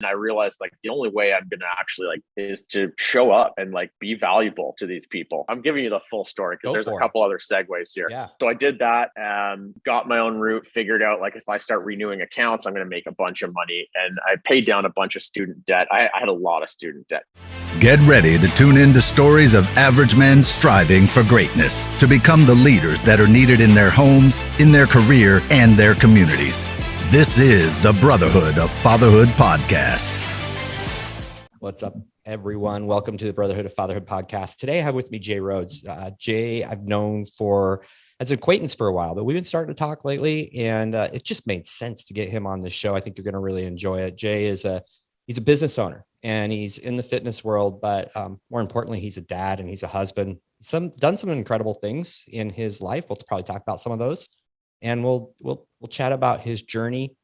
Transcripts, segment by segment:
I realized like the only way I'm going to actually like is to show up and like be valuable to these people. I'm giving you the full story because there's a couple other segues here. Yeah. So I did that, got my own route, figured out like if I start renewing accounts, I'm going to make a bunch of money. And I paid down a bunch of student debt. I had a lot of student debt. Get ready to tune in to stories of average men striving for greatness to become the leaders that are needed in their homes, in their career, and their communities. This is the Brotherhood of Fatherhood podcast. What's up, everyone? Welcome to the Brotherhood of Fatherhood podcast. Today I have with me Jay Rhodes. Jay, I've known as an acquaintance for a while, but we've been starting to talk lately, and it just made sense to get him on the show. I think you're going to really enjoy it. Jay he's a business owner, and he's in the fitness world, but more importantly, he's a dad and he's a husband. Done some incredible things in his life. We'll probably talk about some of those. And we'll chat about his journey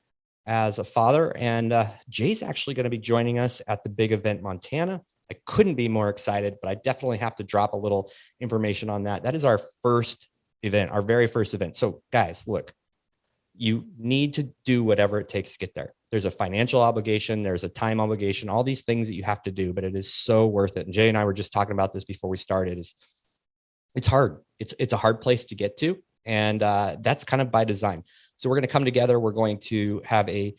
as a father. And Jay's actually going to be joining us at the big event, Montana. I couldn't be more excited, but I definitely have to drop a little information on that. That is our first event, our very first event. So guys, look, you need to do whatever it takes to get there. There's a financial obligation. There's a time obligation, all these things that you have to do, but it is so worth it. And Jay and I were just talking about this before we started. It's hard. It's a hard place to get to. And that's kind of by design. So we're going to come together. We're going to have a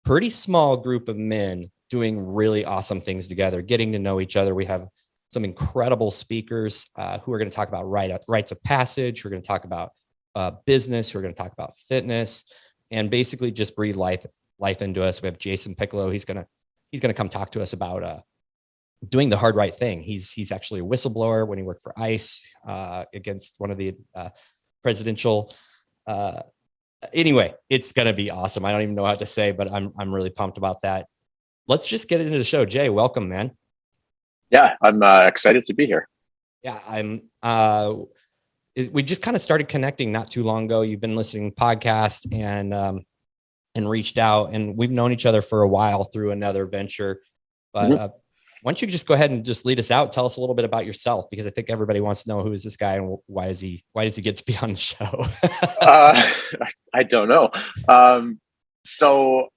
pretty small group of men doing really awesome things together, getting to know each other. We have some incredible speakers who are going to talk about rites of passage. We're going to talk about business. We're going to talk about fitness, and basically just breathe life into us. We have Jason Piccolo. He's going to come talk to us about doing the hard right thing. He's actually a whistleblower when he worked for ICE against one of the presidential. Anyway, it's going to be awesome. I don't even know how to say, but I'm really pumped about that. Let's just get into the show. Jay, welcome, man. Yeah, I'm excited to be here. Yeah, we just kind of started connecting not too long ago. You've been listening to podcasts and reached out, and we've known each other for a while through another venture. But why don't you just go ahead and just lead us out? Tell us a little bit about yourself, because I think everybody wants to know, who is this guy and why does he get to be on the show? I don't know. So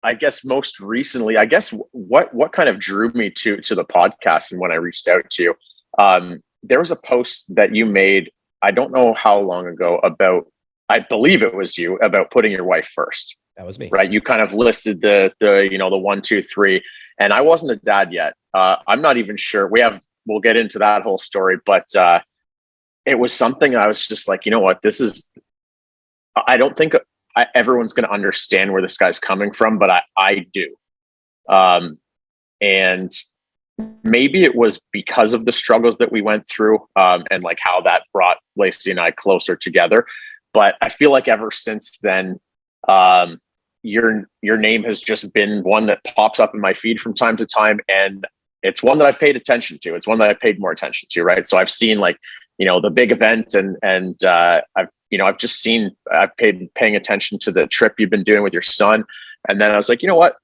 I guess most recently, what kind of drew me to the podcast and when I reached out to you, there was a post that you made, I don't know how long ago, about, I believe it was you, about putting your wife first. That was me. Right. You kind of listed the 1, 2, 3. And I wasn't a dad yet. I'm not even sure. We'll get into that whole story, but it was something I was just like, you know what, I don't think everyone's going to understand where this guy's coming from, but I do. And maybe it was because of the struggles that we went through and like how that brought Lacey and I closer together. But I feel like ever since then, your name has just been one that pops up in my feed from time to time, and it's one that I've paid attention to. It's one that I've paid more attention to, right? So I've seen like, the big event, and I've paying attention to the trip you've been doing with your son, and then I was like, you know what?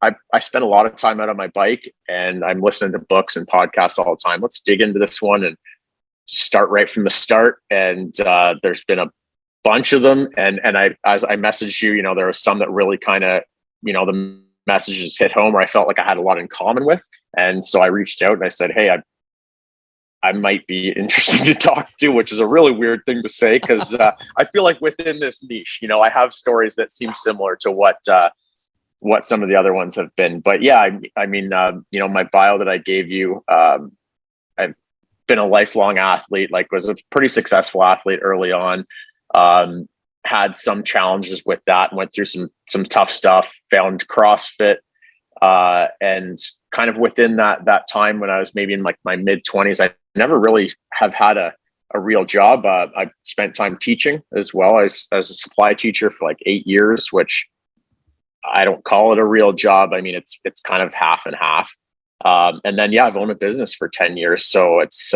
I spend a lot of time out on my bike, and I'm listening to books and podcasts all the time. Let's dig into this one and start right from the start. And there's been a bunch of them, and as I messaged you, there was some that really kind of, the messages hit home, where I felt like I had a lot in common with, and so I reached out and I said, hey, I might be interested to talk to, which is a really weird thing to say, because I feel like within this niche, I have stories that seem similar to what some of the other ones have been. But yeah, I mean, my bio that I gave you, I've been a lifelong athlete, like was a pretty successful athlete early on. Had some challenges with that, went through some tough stuff, found CrossFit, and kind of within that time when I was maybe in like my mid-20s, I never really have had a real job. I've spent time teaching as well as a supply teacher for like 8 years, which I don't call it a real job. I mean, it's kind of half and half. And then, I've owned a business for 10 years. So it's,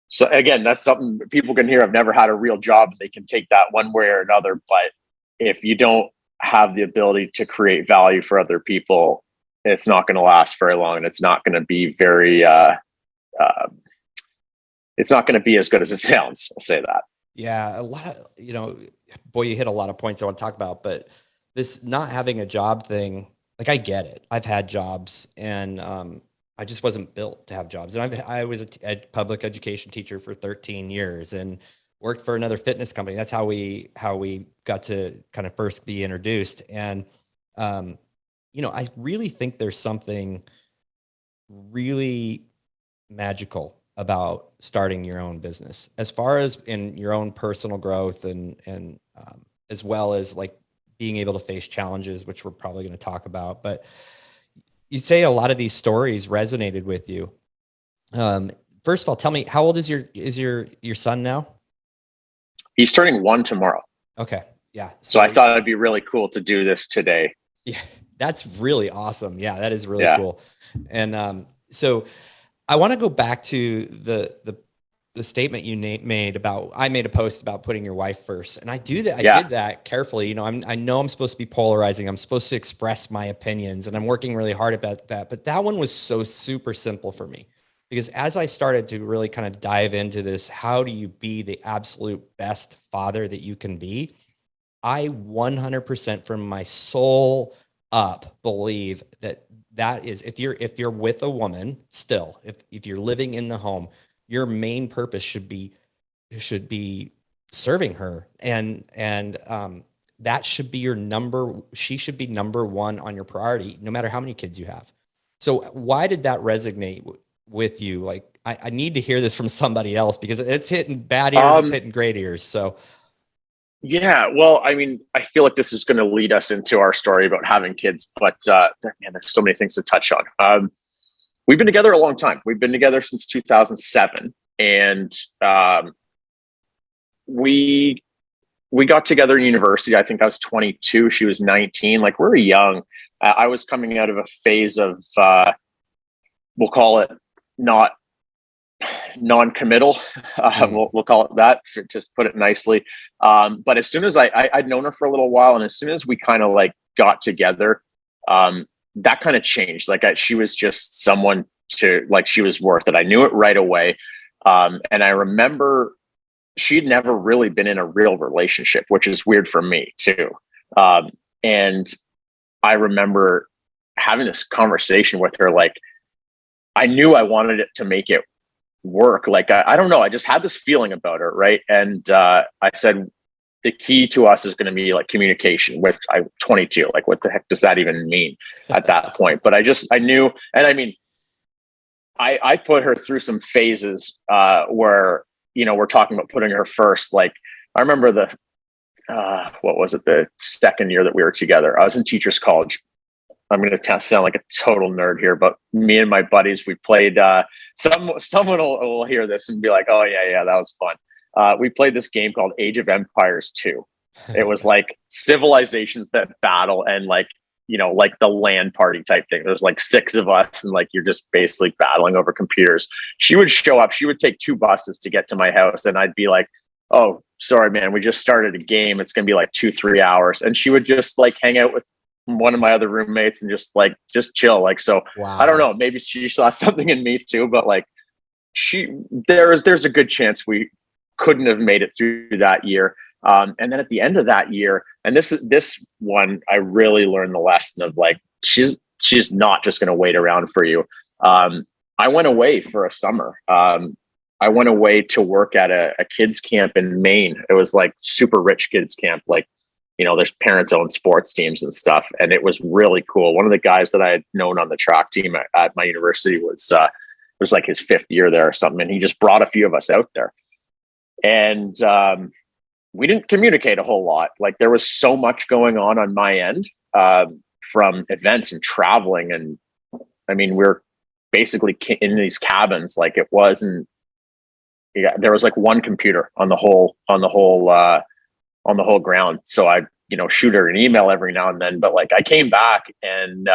so again, that's something people can hear. I've never had a real job. They can take that one way or another. But if you don't have the ability to create value for other people, it's not going to last very long. And it's not going to be it's not going to be as good as it sounds. I'll say that. Yeah. A lot of, boy, you hit a lot of points I want to talk about, but this not having a job thing, like, I get it. I've had jobs, and I just wasn't built to have jobs. And I was a public education teacher for 13 years and worked for another fitness company. That's how we got to kind of first be introduced. And I really think there's something really magical about starting your own business, as far as in your own personal growth, and as well as like being able to face challenges, which we're probably going to talk about. But you say a lot of these stories resonated with you. First of all, tell me, how old is your son now? He's turning 1 tomorrow. Okay. Yeah. So I thought it'd be really cool to do this today. Yeah, that's really awesome. Yeah, that is really cool. And so I want to go back to the statement you made about, I made a post about putting your wife first. And I do that. I did that carefully. I know I'm supposed to be polarizing. I'm supposed to express my opinions, and I'm working really hard about that. But that one was so super simple for me, because as I started to really kind of dive into this, how do you be the absolute best father that you can be? I 100% from my soul up believe that is, if you're with a woman still, if you're living in the home, your main purpose should be serving her, and that should be she should be number one on your priority, no matter how many kids you have. So why did that resonate with you? Like, I need to hear this from somebody else, because it's hitting bad ears, it's hitting great ears. So yeah, well, I mean, I feel like this is going to lead us into our story about having kids, but man, there's so many things to touch on. We've been together a long time. We've been together since 2007, and we got together in university. I think I was 22, she was 19. Like, we were young. I was coming out of a phase of we'll call it non-committal. We'll call it that, just put it nicely. But as soon as I'd known her for a little while, and as soon as we kind of like got together, that kind of changed. Like, she was just someone she was worth it. I knew it right away. And I remember she'd never really been in a real relationship, which is weird for me too. And I remember having this conversation with her. Like, I knew I wanted it to make it work. Like, I don't know. I just had this feeling about her. Right. And I said, the key to us is going to be like communication. With I'm 22. Like, what the heck does that even mean at that point? But I knew, and I mean, I put her through some phases where, we're talking about putting her first. Like, I remember what was it? The second year that we were together, I was in teachers college. I'm going to sound like a total nerd here, but me and my buddies, we played, someone will hear this and be like, oh yeah, that was fun. We played this game called Age of Empires 2. It was like civilizations that battle, and like the LAN party type thing. There's like 6 of us, and like, you're just basically battling over computers. She would show up. She would take 2 buses to get to my house, and I'd be like, oh, sorry, man, we just started a game. It's going to be like 2-3 hours. And she would just like hang out with one of my other roommates and just chill. Like, so wow. I don't know, maybe she saw something in me too, but like, there's a good chance we couldn't have made it through that year. And then at the end of that year, and this one, I really learned the lesson of like, she's not just going to wait around for you. I went away for a summer. I went away to work at a kids camp in Maine. It was like super rich kids camp. Like, there's parents owned sports teams and stuff. And it was really cool. One of the guys that I had known on the track team at my university was like his 5th year there or something. And he just brought a few of us out there. And we didn't communicate a whole lot. Like, there was so much going on my end from events and traveling. And I mean, we're basically in these cabins. Like, it wasn't, there was like one computer on the whole ground. So I, shoot her an email every now and then, but like, I came back and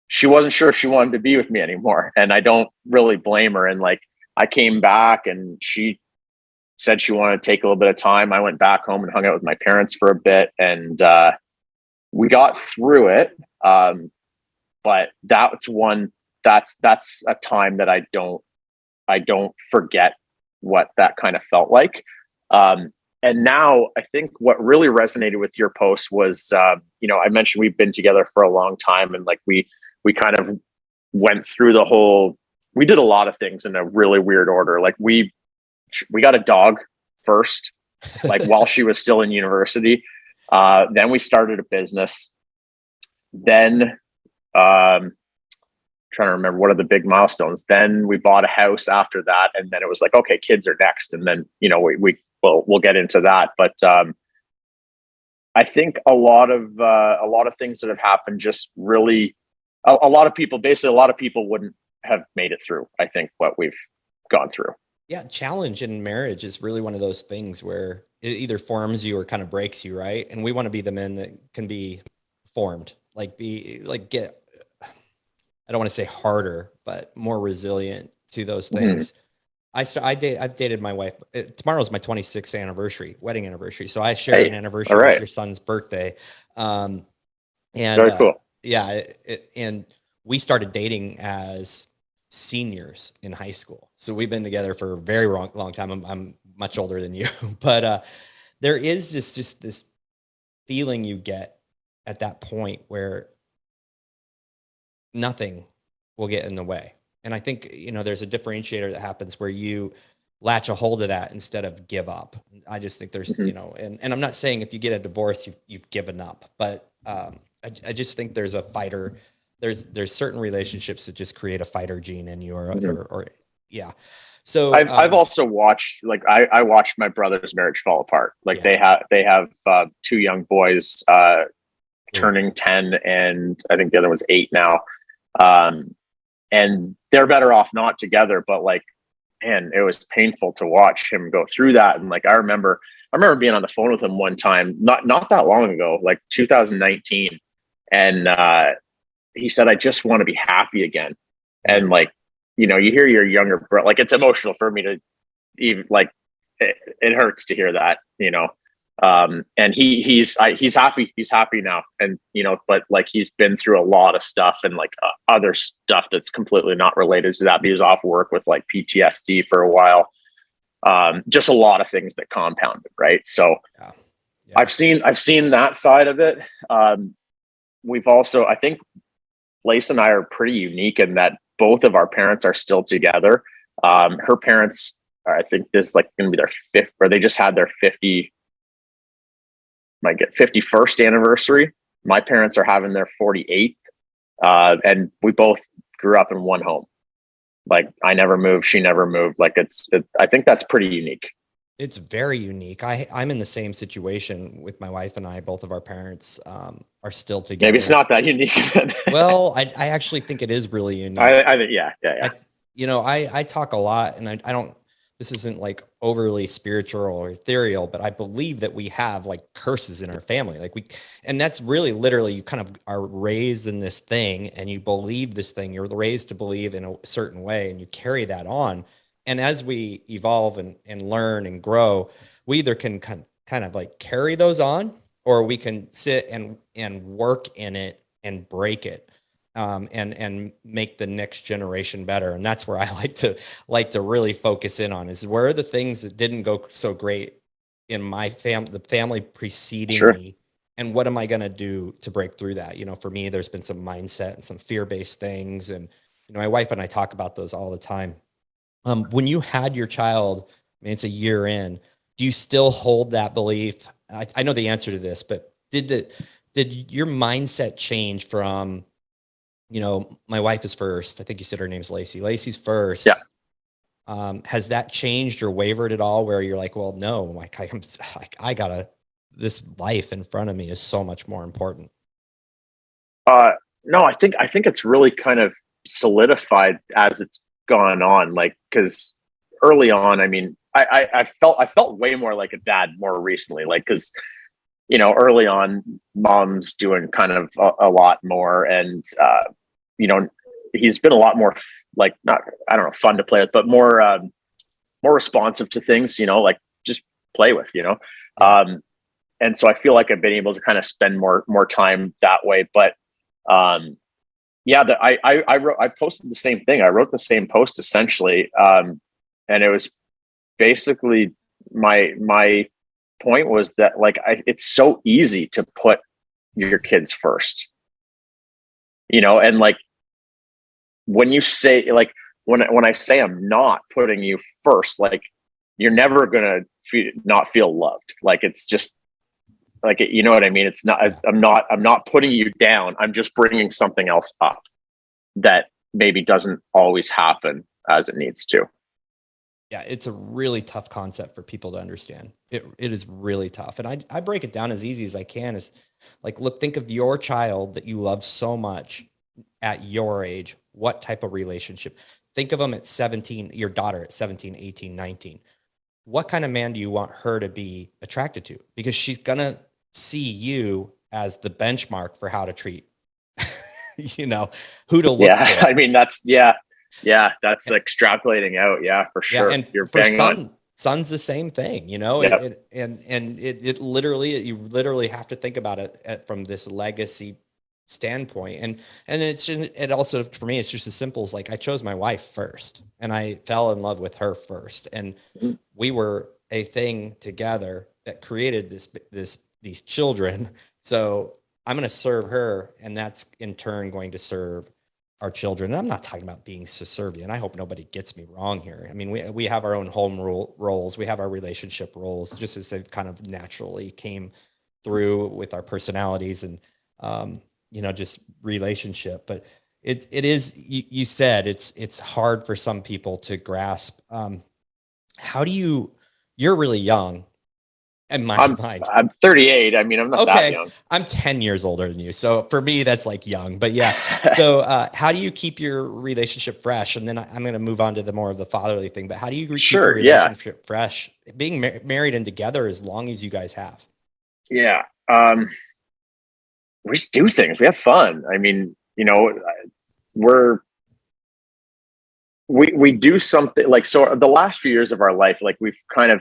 she wasn't sure if she wanted to be with me anymore. And I don't really blame her. And like, I came back and she said she wanted to take a little bit of time. I went back home and hung out with my parents for a bit, and we got through it. But that's a time that I don't forget what that kind of felt like. and now I think what really resonated with your post was, I mentioned we've been together for a long time, and like we kind of went through we did a lot of things in a really weird order. Like we got a dog first, like while she was still in university. Then we started a business. Then, trying to remember what are the big milestones. Then we bought a house after that, and then it was like, okay, kids are next, and then we'll get into that. But I think a lot of things that have happened just really, a lot of people wouldn't have made it through, I think, what we've gone through. Yeah, challenge in marriage is really one of those things where it either forms you or kind of breaks you, right? And we want to be the men that can be formed, I don't want to say harder, but more resilient to those things. Mm-hmm. I've dated my wife. Tomorrow's my 26th wedding anniversary. So I share an anniversary with your son's birthday. And very cool. And we started dating as seniors in high school. So we've been together for a very long time. I'm much older than you, but there is just this feeling you get at that point where nothing will get in the way. And I think, there's a differentiator that happens where you latch a hold of that instead of give up. I just think there's, and I'm not saying if you get a divorce, you've given up, but I just think there's a fighter. There's certain relationships that just create a fighter gene in you or yeah. So I've also watched, like, I watched my brother's marriage fall apart. Like they have 2 young boys, turning 10, and I think the other one's 8 now. And they're better off not together, but like, man, it was painful to watch him go through that. And like, I remember being on the phone with him one time, not that long ago, like 2019. And, he said, I just want to be happy again. And like, you hear your younger brother, like, it's emotional for me to even, like, it hurts to hear that, and he's happy now. And, but like, he's been through a lot of stuff, and like other stuff that's completely not related to that, but he's off work with like PTSD for a while. Just a lot of things that compounded. Right. So yeah. I've seen that side of it. We've also, I think Lace and I are pretty unique in that both of our parents are still together. Her parents, I think this is like going to be their 5th, or they just had their 51st anniversary. My parents are having their 48th. And we both grew up in one home. Like, I never moved, she never moved. Like, I think that's pretty unique. It's very unique. I'm in the same situation with my wife and I. Both of our parents are still together. Maybe it's not that unique. Well, I actually think it is really unique. I think, yeah. I talk a lot, and I don't. This isn't like overly spiritual or ethereal, but I believe that we have like curses in our family. And that's really literally, you kind of are raised in this thing, and you believe this thing. You're raised to believe in a certain way, and you carry that on. And as we evolve and learn and grow, we either can kind of like carry those on, or we can sit and work in it and break it, and make the next generation better. And that's where I like to really focus in on, is where are the things that didn't go so great in my the family preceding me, and what am I going to do to break through that? For me, there's been some mindset and some fear-based things, and my wife and I talk about those all the time. When you had your child, I mean, it's a year in, do you still hold that belief? I know the answer to this, but did your mindset change from, my wife is first? I think you said her name's Lacey. Lacey's first. Yeah. Has that changed or wavered at all, where you're like, well, no, like this life in front of me is so much more important? No, I think it's really kind of solidified as it's gone on. Like, because early on, I mean, I felt way more like a dad more recently, like, because early on, mom's doing kind of a lot more, and he's been a lot more like, not, I don't know, fun to play with, but more responsive to things, like just play with, and so I feel like I've been able to kind of spend more time that way. But I posted the same thing. I wrote the same post essentially. And it was basically my point was that like, it's so easy to put your kids first, and like, when you say like, when I say I'm not putting you first, like, you're never going to not feel loved. Like, it's just like, you know what I mean? It's not, I'm not putting you down. I'm just bringing something else up that maybe doesn't always happen as it needs to. Yeah, it's a really tough concept for people to understand. It is really tough. And I break it down as easy as I can. Is like, look, think of your child that you love so much at your age. What type of relationship? Think of them at 17, your daughter at 17, 18, 19. What kind of man do you want her to be attracted to? Because she's going to see you as the benchmark for how to treat, who to look for. I mean, that's, that's extrapolating out. Yeah, for sure. Yeah, and you're for bang on. Son's the same thing, Yep. it literally, you literally have to think about it from this legacy standpoint. And it also, for me, it's just as simple as like, I chose my wife first and I fell in love with her first. And we were a thing together that created these children. So I'm going to serve her, and that's in turn going to serve our children. And I'm not talking about being subservient. I hope nobody gets me wrong here. I mean, we have our own home roles. We have our relationship roles, just as they kind of naturally came through with our personalities and, just relationship. But it is, you said it's hard for some people to grasp. How do you're really young. In my mind, I'm 38. I mean, I'm not that young. I'm 10 years older than you. So for me, that's like young, but yeah. So how do you keep your relationship fresh? And then I'm going to move on to the more of the fatherly thing, but how do you keep your relationship fresh, being married and together as long as you guys have? Yeah. We just do things. We have fun. I mean, we do something like, so the last few years of our life, like we've kind of,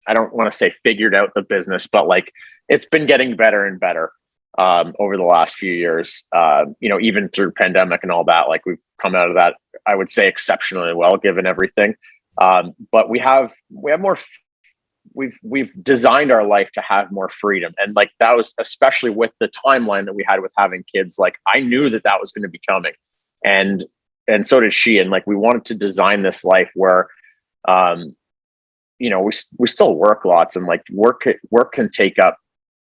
I don't want to say figured out the business, but like it's been getting better and better over the last few years. Even through pandemic and all that, like we've come out of that, I would say exceptionally well, given everything. But we have more, we've designed our life to have more freedom. And like, that was especially with the timeline that we had with having kids. Like I knew that was going to be coming, and so did she. And like, we wanted to design this life where, we still work lots, and like work can take up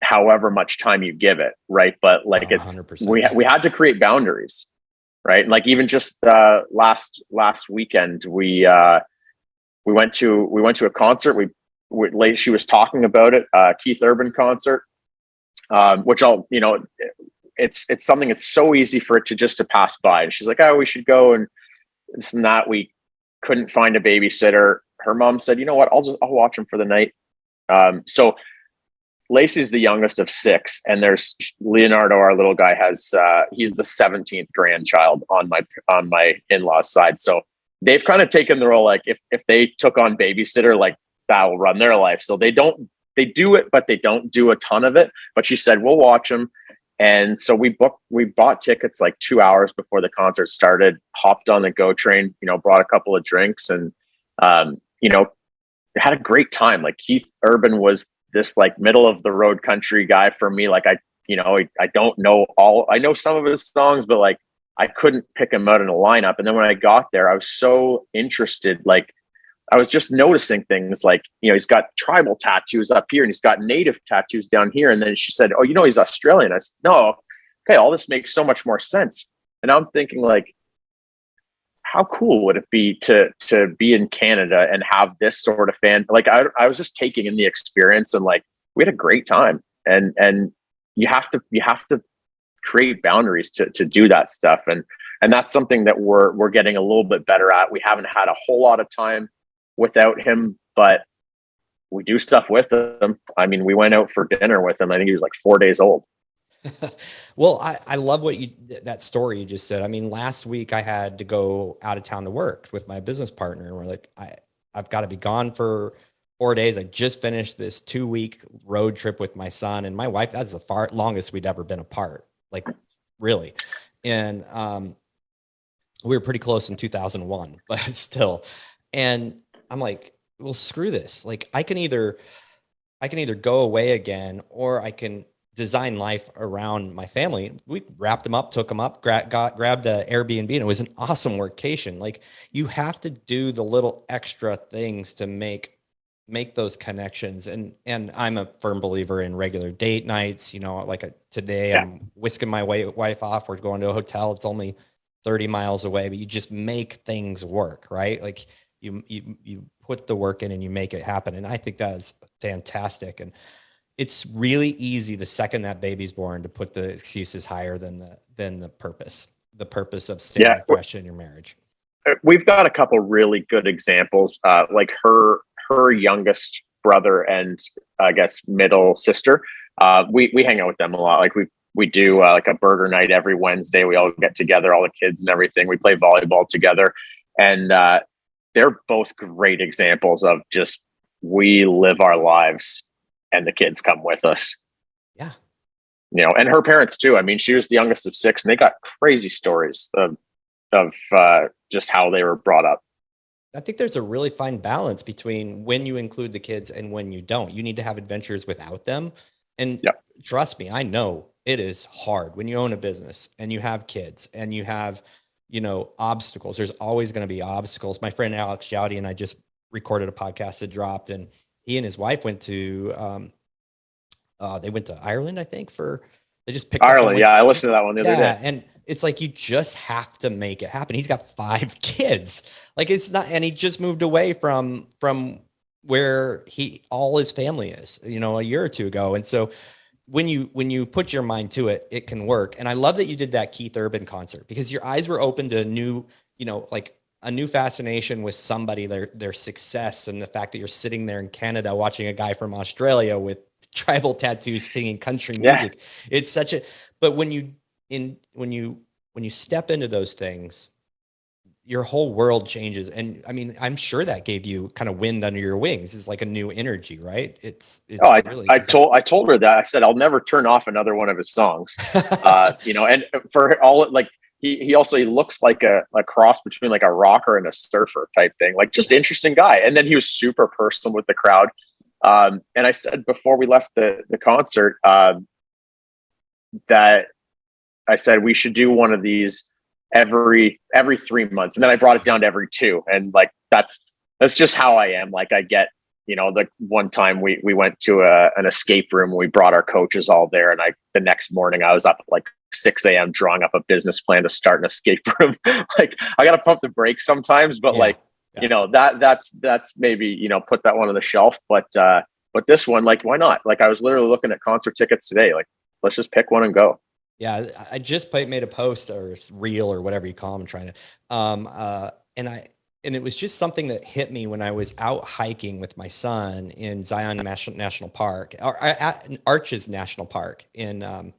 however much time you give it. Right. But like, it's, 100%. We had to create boundaries. Right. Like even just last weekend, we went to a concert. She was talking about it, Keith Urban concert, which it's something that's so easy for it to pass by. And she's like, oh, we should go. And this and that. We couldn't find a babysitter. Her mom said, you know what, I'll watch him for the night. So Lacey's the youngest of 6, and there's Leonardo, our little guy, he's the 17th grandchild on my in-laws side. So they've kind of taken the role, like if they took on babysitter, like that will run their life. So they do it, but they don't do a ton of it. But she said, we'll watch them. And so we bought tickets like 2 hours before the concert started, hopped on the GO train, brought a couple of drinks, and, had a great time. Like Keith Urban was this like middle of the road country guy for me. Like I don't know I know some of his songs, but like I couldn't pick him out in a lineup. And then when I got there, I was so interested. Like I was just noticing things like, he's got tribal tattoos up here and he's got native tattoos down here. And then she said, oh, he's Australian. I said, no. Okay. All this makes so much more sense. And I'm thinking like, how cool would it be to be in Canada and have this sort of fan? Like I was just taking in the experience, and like, we had a great time, and you have to create boundaries to do that stuff. And that's something that we're getting a little bit better at. We haven't had a whole lot of time without him, but we do stuff with him. I mean, we went out for dinner with him. I think he was like 4 days old. Well, I love that story you just said. I mean, last week I had to go out of town to work with my business partner, and we're like, I've got to be gone for 4 days. I just finished this 2-week road trip with my son and my wife. That's the longest we'd ever been apart, like really. And we were pretty close in 2001, but still. And I'm like, well, screw this. Like I can either I can either go away again, or I can design life around my family. We wrapped them up, took them up, grabbed an Airbnb, and it was an awesome workation. Like, you have to do the little extra things to make those connections. And I'm a firm believer in regular date nights. Today I'm whisking my wife off. We're going to a hotel. It's only 30 miles away, but you just make things work, right? Like, you put the work in and you make it happen. And I think that is fantastic. And it's really easy the second that baby's born to put the excuses higher than the purpose of staying fresh in your marriage. We've got a couple really good examples, like her youngest brother and I guess middle sister. We hang out with them a lot. Like we do like a burger night every Wednesday. We all get together, all the kids and everything. We play volleyball together, and they're both great examples of just, we live our lives and the kids come with us. Yeah. And her parents too. I mean, she was the youngest of 6, and they got crazy stories of just how they were brought up. I think there's a really fine balance between when you include the kids and when you don't. You need to have adventures without them. And trust me, I know it is hard when you own a business and you have kids and you have, obstacles. There's always going to be obstacles. My friend Alex Jowdy and I just recorded a podcast that dropped, and he and his wife went to Ireland, I think, they just picked Ireland. Yeah, I listened to that one the other day. And it's like, you just have to make it happen. He's got 5 kids. Like, it's not, and he just moved away from where all his family is, a year or two ago. And so when you put your mind to it, it can work. And I love that you did that Keith Urban concert, because your eyes were open to a new fascination with somebody, their success, and the fact that you're sitting there in Canada watching a guy from Australia with tribal tattoos singing country music. It's such a, but when you step into those things, your whole world changes. And I mean, I'm sure that gave you kind of wind under your wings. It's like a new energy, right? I told her that. I said, I'll never turn off another one of his songs. And for all, like, he also looks like a cross between like a rocker and a surfer type thing, like, just interesting guy. And then he was super personal with the crowd. And I said before we left the concert, that I said we should do one of these every 3 months. And then I brought it down to every 2. And like, that's just how I am. Like, I get, the one time we went to an escape room, we brought our coaches all there. And the next morning I was up at like 6 a.m. drawing up a business plan to start an escape room. Like, I got to pump the brakes sometimes, but that's maybe, put that one on the shelf. But this one, like, why not? Like, I was literally looking at concert tickets today. Like, let's just pick one and go. Yeah, I just made a post or reel or whatever you call them, trying to, and it was just something that hit me when I was out hiking with my son in Zion National Park, or at Arches National Park in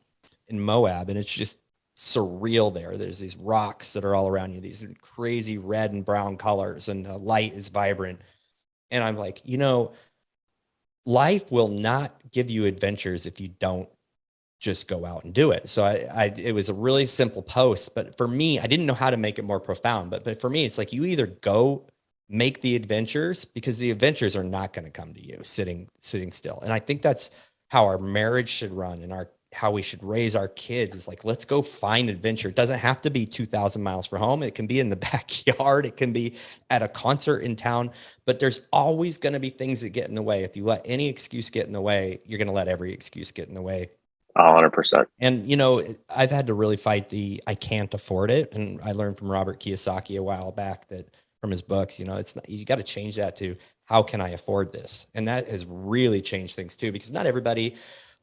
Moab, and it's just surreal there. There's these rocks that are all around you, these crazy red and brown colors, and the light is vibrant. And I'm like, life will not give you adventures if you don't just go out and do it. So it was a really simple post, but for me, I didn't know how to make it more profound. But for me, it's like, you either go make the adventures, because the adventures are not going to come to you sitting still. And I think that's how our marriage should run, and how we should raise our kids, is like, let's go find adventure. It doesn't have to be 2,000 miles from home. It can be in the backyard. It can be at a concert in town, but there's always going to be things that get in the way. If you let any excuse get in the way, you're going to let every excuse get in the way. 100%. And, I've had to really fight I can't afford it. And I learned from Robert Kiyosaki a while back that, from his books, it's not, you got to change that to, how can I afford this? And that has really changed things too, because not everybody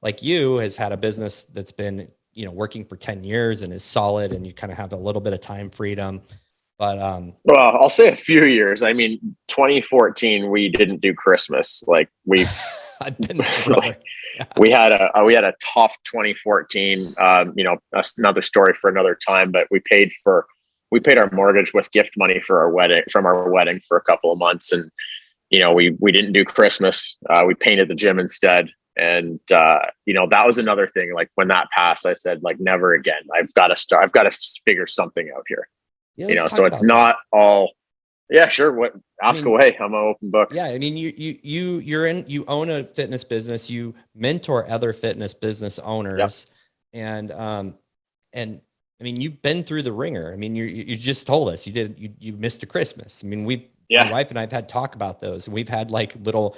like you has had a business that's been, working for 10 years and is solid, and you kind of have a little bit of time freedom. But, well, I'll say a few years. I mean, 2014, we didn't do Christmas. Like, I've been there, brother. We had a tough 2014, another story for another time, but we paid our mortgage with gift money from our wedding for a couple of months. And, we didn't do Christmas. We painted the gym instead. And, that was another thing. Like, when that passed, I said, like, never again. I've got to figure something out here. Yeah, so it's not all Yeah, sure. What? Ask away. I'm an open book. Yeah, I mean, you own a fitness business. You mentor other fitness business owners, and I mean, you've been through the ringer. I mean, you just told us you missed a Christmas. I mean, my wife and I have had talk about those, and we've had like little,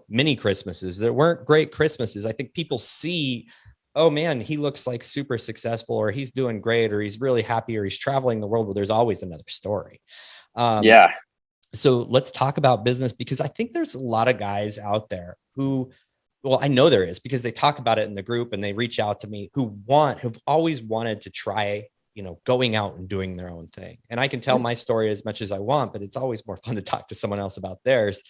mini Christmases that weren't great Christmases. I think people see, oh man, he looks like super successful, or he's doing great, or he's really happy, or he's traveling the world. Well, there's always another story. So let's talk about business, because I think there's a lot of guys out there who, well, I know there is, because they talk about it in the group and they reach out to me, who've always wanted to try, going out and doing their own thing. And I can tell my story as much as I want, but it's always more fun to talk to someone else about theirs.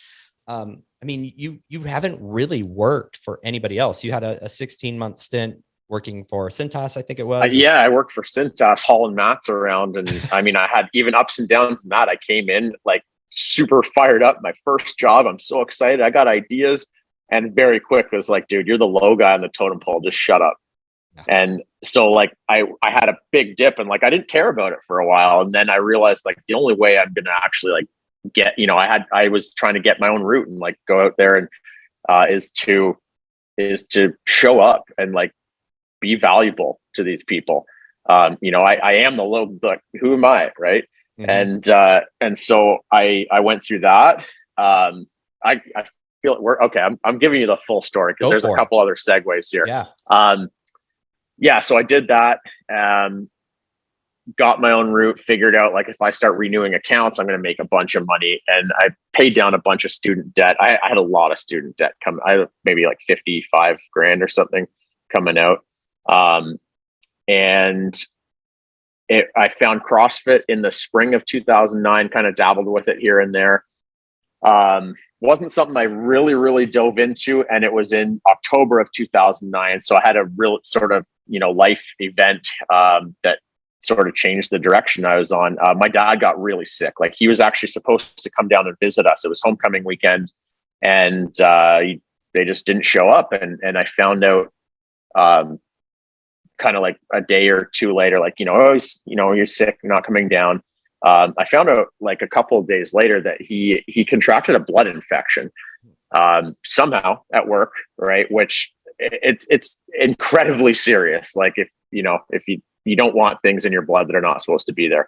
I mean, you haven't really worked for anybody else. You had a 16-month stint working for Cintas, I think it was. I worked for Cintas, hauling mats around. And I mean, I had even ups and downs in that. I came in like super fired up. My first job. I'm so excited. I got ideas. And very quick, it was like, dude, you're the low guy on the totem pole. Just shut up. Yeah. And so like, I had a big dip, and like, I didn't care about it for a while. And then I realized like the only way I'm going to actually like get, I was trying to get my own route and like go out there and is to show up and like be valuable to these people. I am the low, but who am I? Right. Mm-hmm. And so I went through that. I feel it. We're okay. I'm giving you the full story because there's a couple other segues here. So I did that. Got my own route, figured out like if I start renewing accounts, I'm going to make a bunch of money. And I paid down a bunch of student debt. I had a lot of student debt maybe like 55 grand or something coming out. And I found CrossFit in the spring of 2009, kind of dabbled with it here and there. Wasn't something I really, really dove into. And it was in October of 2009. So I had a real sort of, life event that sort of changed the direction I was on. My dad got really sick. Like he was actually supposed to come down and visit us. It was homecoming weekend, and they just didn't show up. And I found out kind of like a day or two later, like, you're sick, you're not coming down. I found out like a couple of days later that he contracted a blood infection somehow at work, right? Which it's incredibly serious. Like if you don't want things in your blood that are not supposed to be there.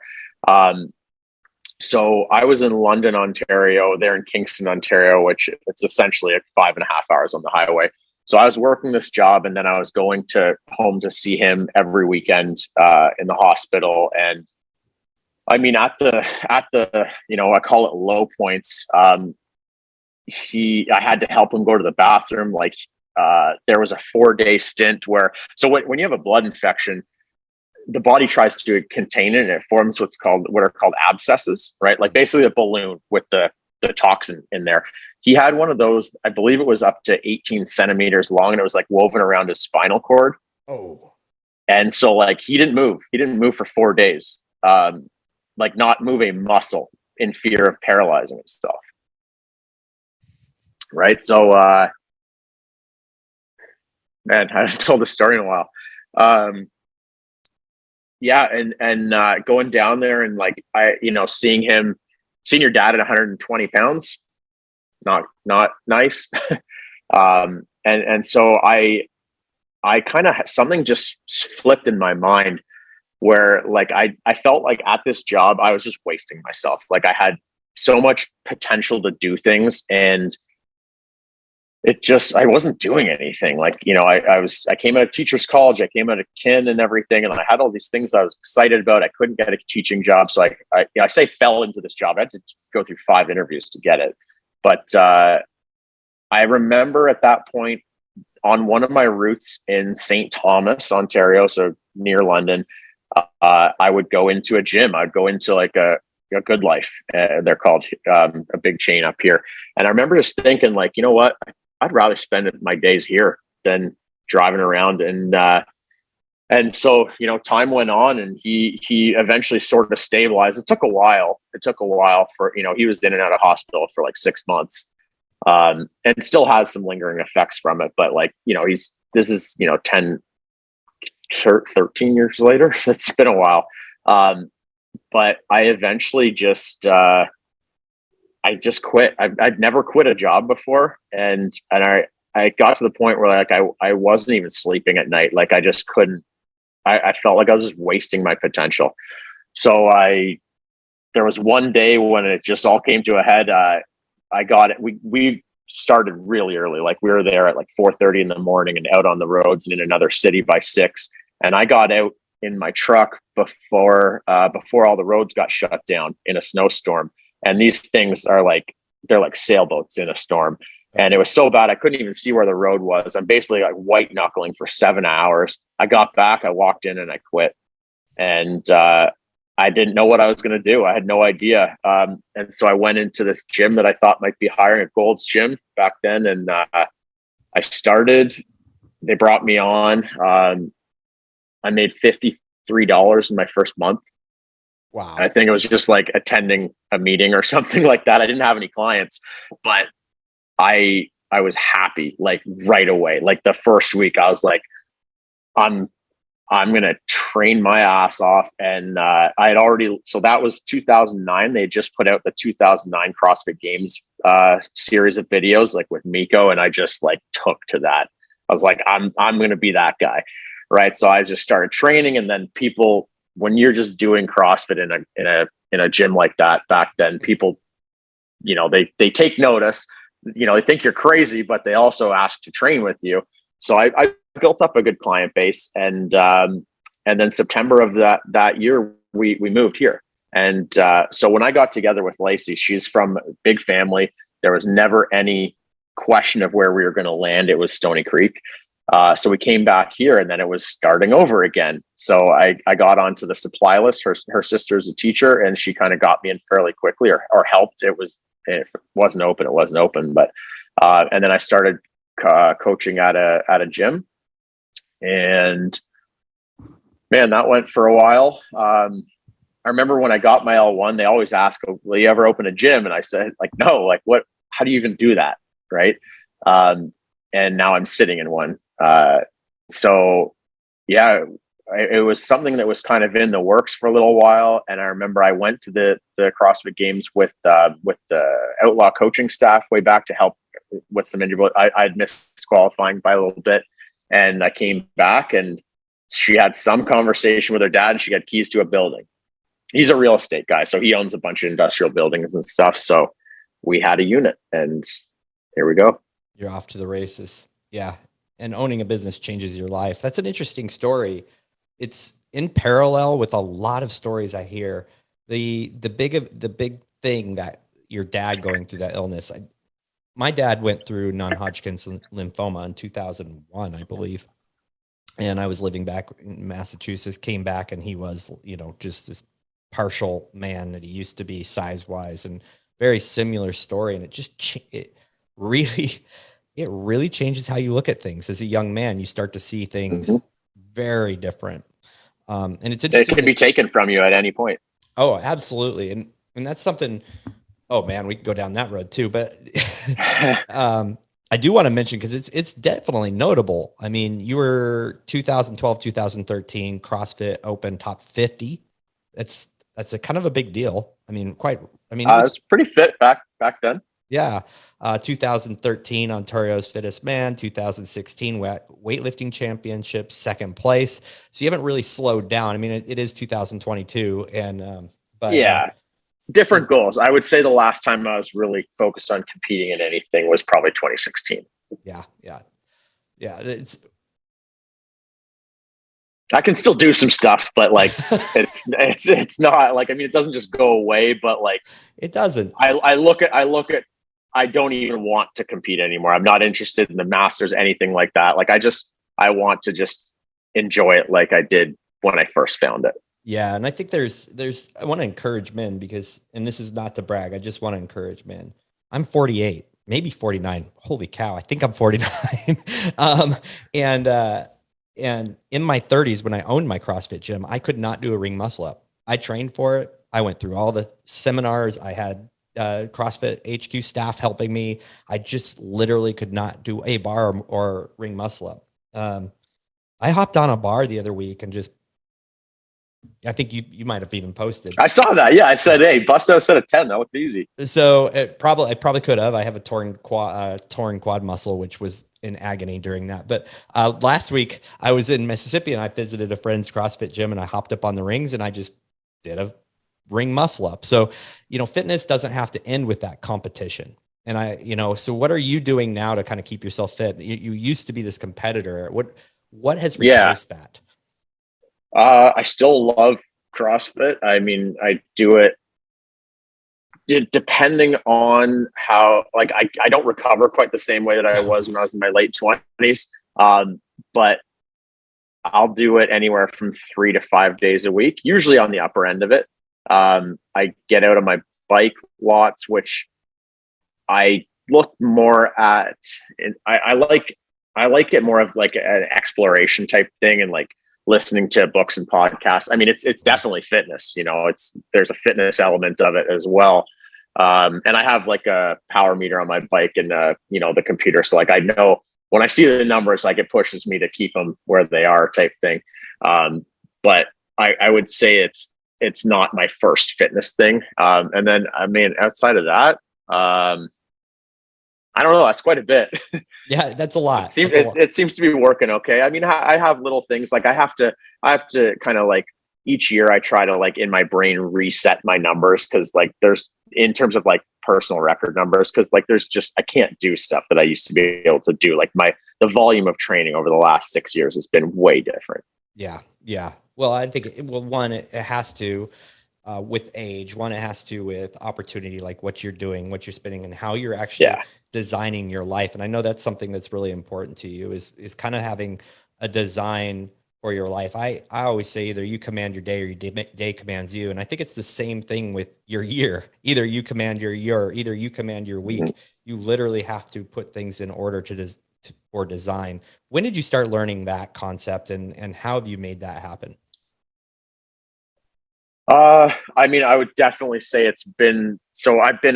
So I was in London, Ontario, there in Kingston, Ontario, which it's essentially like 5.5 hours on the highway. So I was working this job, and then I was going home to see him every weekend in the hospital. And I mean, at the I call it low points. I had to help him go to the bathroom. Like there was a 4-day stint where, so when you have a blood infection, the body tries to contain it, and it forms what are called abscesses, right? Like basically a balloon with the toxin in there. He had one of those, I believe it was up to 18 centimeters long, and it was like woven around his spinal cord. Oh. And so like he didn't move for 4 days. Like not move a muscle in fear of paralyzing himself. Right. So, man, I haven't told the story in a while. And going down there and like, seeing your dad at 120 pounds, not nice. And so I kind of, something just flipped in my mind where like, I felt like at this job, I was just wasting myself. Like I had so much potential to do things, and I wasn't doing anything. Like, I came out of teacher's college, I came out of kin and everything. And I had all these things I was excited about. I couldn't get a teaching job. So I say fell into this job. I had to go through 5 interviews to get it. But I remember at that point on one of my routes in St. Thomas, Ontario, so near London, I would go into a gym. I'd go into like a Good Life. They're called a big chain up here. And I remember just thinking like, you know what? I'd rather spend my days here than driving around. And so, time went on, and he eventually sort of stabilized. It took a while for, he was in and out of hospital for like 6 months, and still has some lingering effects from it. But like, this is 13 years later. It's been a while. But I eventually just, I just quit. I'd never quit a job before. And I got to the point where like, I wasn't even sleeping at night. Like I just couldn't, I felt like I was just wasting my potential. So there was one day when it just all came to a head. I got it. We started really early. Like we were there at like 4:30 in the morning and out on the roads and in another city by 6. And I got out in my truck before all the roads got shut down in a snowstorm. And these things are like, they're like sailboats in a storm. And it was so bad, I couldn't even see where the road was. I'm basically like white knuckling for 7 hours. I got back, I walked in and I quit. And I didn't know what I was going to do. I had no idea. And so I went into this gym that I thought might be hiring, a Gold's Gym back then. And I started, they brought me on. I made $53 in my first month. Wow. I think it was just like attending a meeting or something like that. I didn't have any clients, but I was happy like right away. Like the first week I was like, I'm going to train my ass off. And I had already, so that was 2009. They just put out the 2009 CrossFit Games series of videos like with Miko. And I just like took to that. I was like, I'm going to be that guy. Right. So I just started training, and then people, when you're just doing CrossFit in a gym like that back then, people, you know, they take notice, you know, they think you're crazy, but they also ask to train with you. So I built up a good client base, and then September of that year, we moved here. And so when I got together with Lacey, she's from a big family. There was never any question of where we were going to land. It was Stony Creek. So we came back here, and then it was starting over again. So I got onto the supply list. Her sister's a teacher, and she kind of got me in fairly quickly, or helped. If it wasn't open. But and then I started coaching at a gym, and man, that went for a while. I remember when I got my L1, they always ask, "Oh, will you ever open a gym?" And I said, like, no, like what? How do you even do that, right? And now I'm sitting in one. So yeah, it was something that was kind of in the works for a little while. And I remember I went to the CrossFit Games with the Outlaw coaching staff way back to help with some injury. I'd missed qualifying by a little bit, and I came back, and she had some conversation with her dad. She got keys to a building. He's a real estate guy, so he owns a bunch of industrial buildings and stuff. So we had a unit, and here we go. You're off to the races. Yeah. And owning a business changes your life. That's an interesting story. It's in parallel with a lot of stories I hear. The big thing that your dad going through that illness. My dad went through non-Hodgkin's lymphoma in 2001, I believe. And I was living back in Massachusetts, came back, and he was, you know, just this partial man that he used to be size-wise, and very similar story. And it really changes how you look at things. As a young man, you start to see things very different. And it's interesting. It can be taken from you at any point. Oh, absolutely. And that's something, oh man, we could go down that road too, but I do want to mention, because it's definitely notable. I mean, you were 2012, 2013 CrossFit Open top 50. That's a kind of a big deal. I mean, it was pretty fit back then. Yeah. 2013 Ontario's Fittest Man, 2016 weightlifting championships, second place. So you haven't really slowed down. I mean, it is 2022, and but yeah, different goals. I would say the last time I was really focused on competing in anything was probably 2016. Yeah. I can still do some stuff, but like it's not like, I mean, it doesn't just go away, but like it doesn't. I look at I don't even want to compete anymore. I'm not interested in the Masters, anything like that. Like I want to just enjoy it like I did when I first found it. Yeah. And I think I want to encourage men, because, and this is not to brag, I just want to encourage men. I'm 48, maybe 49. Holy cow. I think I'm 49. And in my 30s, when I owned my CrossFit gym, I could not do a ring muscle up. I trained for it. I went through all the seminars. I had CrossFit HQ staff helping me. I just literally could not do a bar or ring muscle up. I hopped on a bar the other week and just I think you might have even posted. I saw that. Yeah, I said, hey, bust out a set of 10. That looked easy. So I probably could have. I have a torn quad muscle, which was in agony during that. But last week I was in Mississippi and I visited a friend's CrossFit gym and I hopped up on the rings and I just did a ring muscle up. So, fitness doesn't have to end with that competition. And so what are you doing now to kind of keep yourself fit? You used to be this competitor. What has replaced that? I still love CrossFit. I mean, I do it depending on how, like, I don't recover quite the same way that I was when I was in my late 20s. But I'll do it anywhere from 3 to 5 days a week, usually on the upper end of it. I get out of my bike lots, which I look more at, and I like it more of like an exploration type thing, and like listening to books and podcasts. I mean, it's definitely fitness, there's a fitness element of it as well. And I have like a power meter on my bike and, the computer. So like, I know when I see the numbers, like it pushes me to keep them where they are type thing. But I would say it's not my first fitness thing. And then, I mean, outside of that, I don't know. That's quite a bit. Yeah, that's a lot. It seems to be working okay. I mean, I have little things like I have to kind of like each year I try to like in my brain reset my numbers, because like there's, in terms of like personal record numbers, because like there's just, I can't do stuff that I used to be able to do. Like the volume of training over the last 6 years has been way different. Yeah. Well, I think one, it has to. With age, one, it has to with opportunity, like what you're doing, what you're spending, and how you're actually designing your life. And I know that's something that's really important to you is kind of having a design for your life. I always say either you command your day or your day commands you. And I think it's the same thing with your year. Either you command your year, either you command your week. Mm-hmm. You literally have to put things in order or design. When did you start learning that concept, and how have you made that happen? I mean, I would definitely say I've been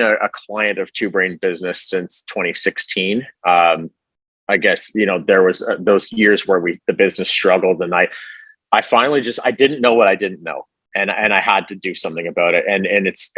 a client of Two Brain Business since 2016. I guess, there was those years where the business struggled, and I finally I didn't know what I didn't know. And I had to do something about it. And it's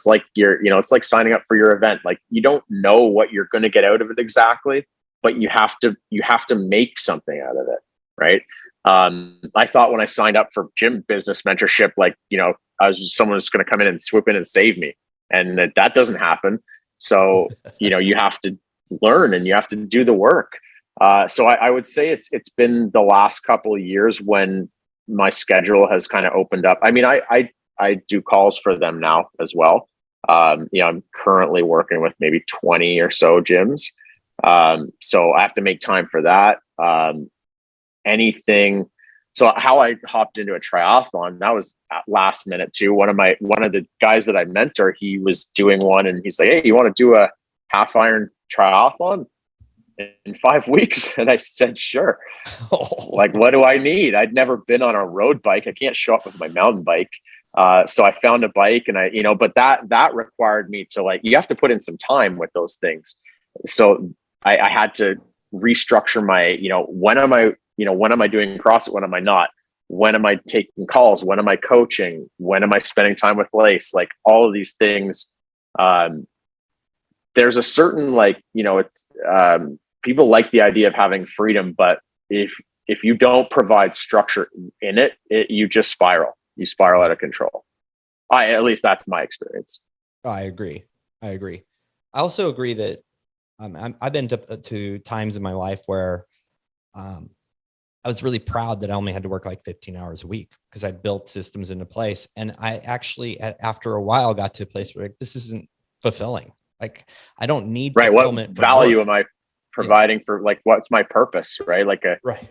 like it's like signing up for your event. Like, you don't know what you're going to get out of it exactly, but you have to make something out of it. Right. I thought when I signed up for gym business mentorship, like, I was just someone who's going to come in and swoop in and save me. And that doesn't happen. So, you have to learn and you have to do the work. So I would say it's been the last couple of years when my schedule has kind of opened up. I mean, I do calls for them now as well. I'm currently working with maybe 20 or so gyms. So I have to make time for that. So how I hopped into a triathlon, that was at last minute too. One of the guys that I mentor, he was doing one, and he's like, "Hey, you want to do a half iron triathlon in 5 weeks?" And I said, "Sure." Like, what do I need? I'd never been on a road bike. I can't show up with my mountain bike. So I found a bike, and but that required me to, like, you have to put in some time with those things. So I had to restructure my, when am I doing CrossFit? When am I not? When am I taking calls? When am I coaching? When am I spending time with Lace? Like, all of these things. There's a certain, like, it's, people like the idea of having freedom, but if you don't provide structure in it, you just spiral. You spiral out of control. At least that's my experience. I agree. I also agree that I've been to times in my life where I was really proud that I only had to work like 15 hours a week because I built systems into place. And I actually, after a while, got to a place where, like, this isn't fulfilling. Like, I don't need fulfillment. What value am I providing for, like, what's my purpose? Right. Like right.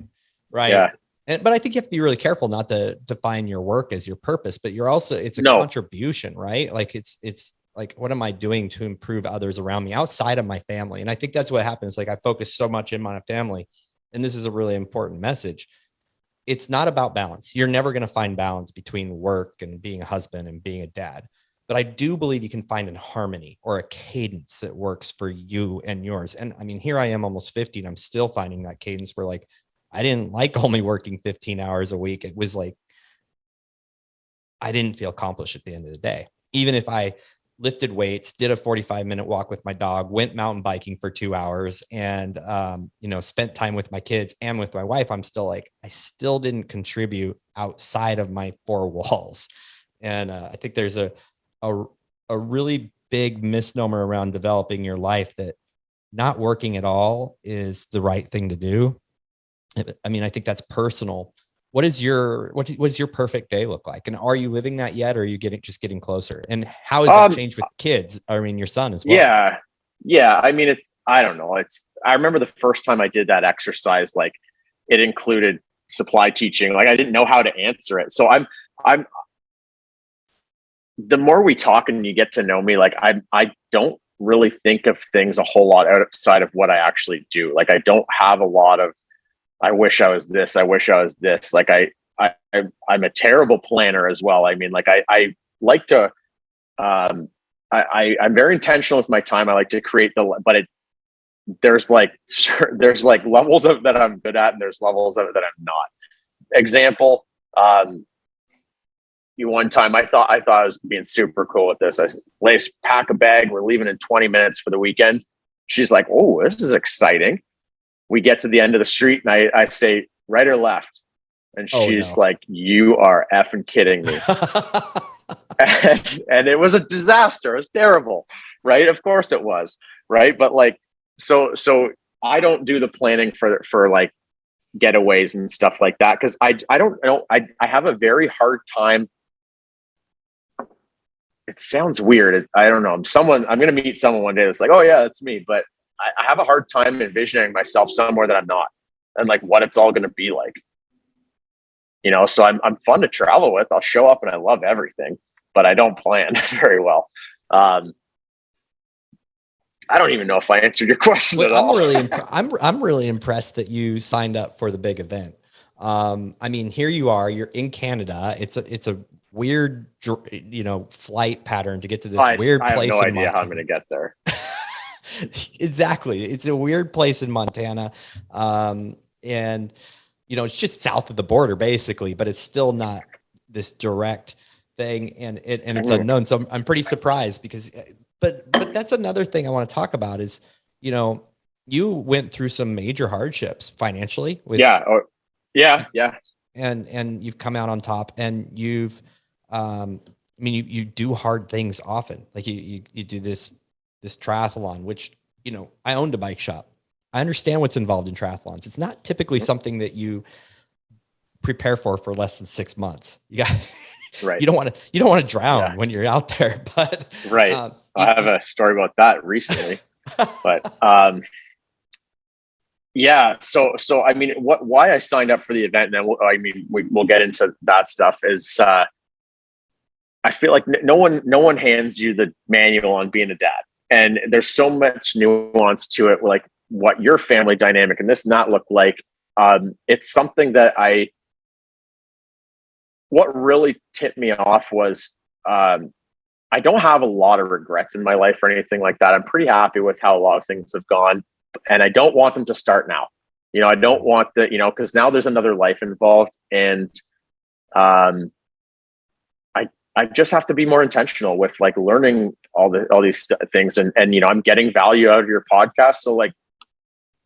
Yeah. But I think you have to be really careful not to define your work as your purpose, but it's a contribution, right? Like, it's like, what am I doing to improve others around me outside of my family? And I think that's what happens. Like, I focus so much in my family, and this is a really important message. It's not about balance. You're never going to find balance between work and being a husband and being a dad. But I do believe you can find a harmony or a cadence that works for you and yours. And I mean, here I am almost 50 and I'm still finding that cadence where, like, I didn't like only working 15 hours a week. It was like, I didn't feel accomplished at the end of the day. Even if I lifted weights, did a 45-minute walk with my dog, went mountain biking for 2 hours, and, spent time with my kids and with my wife, I'm still like, I still didn't contribute outside of my four walls. And I think there's a really big misnomer around developing your life that not working at all is the right thing to do. I mean, I think that's personal. What does your perfect day look like? And are you living that yet? Or are you just getting closer? And how has that changed with kids? I mean, your son as well. Yeah. Yeah. I mean, I don't know. I remember the first time I did that exercise, like it included supply teaching. Like I didn't know how to answer it. So I'm, the more we talk and you get to know me, like I don't really think of things a whole lot outside of what I actually do. Like I don't have a lot of, I wish I was this. I wish I was this. Like I'm a terrible planner as well. I mean, like I like to, I'm very intentional with my time. I like to create there's like levels of that I'm good at, and there's levels of it that I'm not. Example, one time I thought I was being super cool with this. I said, Lace, pack a bag. We're leaving in 20 minutes for the weekend. She's like, oh, this is exciting. We get to the end of the street and I say, right or left? And she's like, you are effing kidding me. and it was a disaster. It was terrible. Right. Of course it was. Right. But like, so I don't do the planning for like getaways and stuff like that. Cause I don't know. I have a very hard time. It sounds weird. I don't know. I'm going to meet someone one day that's like, oh yeah, that's me. But I have a hard time envisioning myself somewhere that I'm not, and like what it's all going to be like, so I'm fun to travel with. I'll show up and I love everything, but I don't plan very well. I don't even know if I answered your question at all. I'm really impressed that you signed up for the big event. I mean, here you are, you're in Canada. It's a weird, flight pattern to get to this weird place. I have no idea how I'm going to get there. Exactly. It's a weird place in Montana. And it's just south of the border basically, but it's still not this direct thing. And it's unknown. So I'm pretty surprised because, but that's another thing I want to talk about is, you went through some major hardships financially Yeah. And you've come out on top, and you've, you do hard things often. Like you do this triathlon, which, I owned a bike shop. I understand what's involved in triathlons. It's not typically something that you prepare for less than 6 months. Right. You don't want to drown when you're out there, but right. I have a story about that recently, but, yeah. So, I mean, why I signed up for the event, and then we'll get into that stuff is, I feel like no one hands you the manual on being a dad. And there's so much nuance to it, like what your family dynamic and this not look like. It's something that what really tipped me off was, I don't have a lot of regrets in my life or anything like that. I'm pretty happy with how a lot of things have gone, and I don't want them to start now. I don't want because now there's another life involved, and I just have to be more intentional with like learning all these things. And I'm getting value out of your podcast. So like,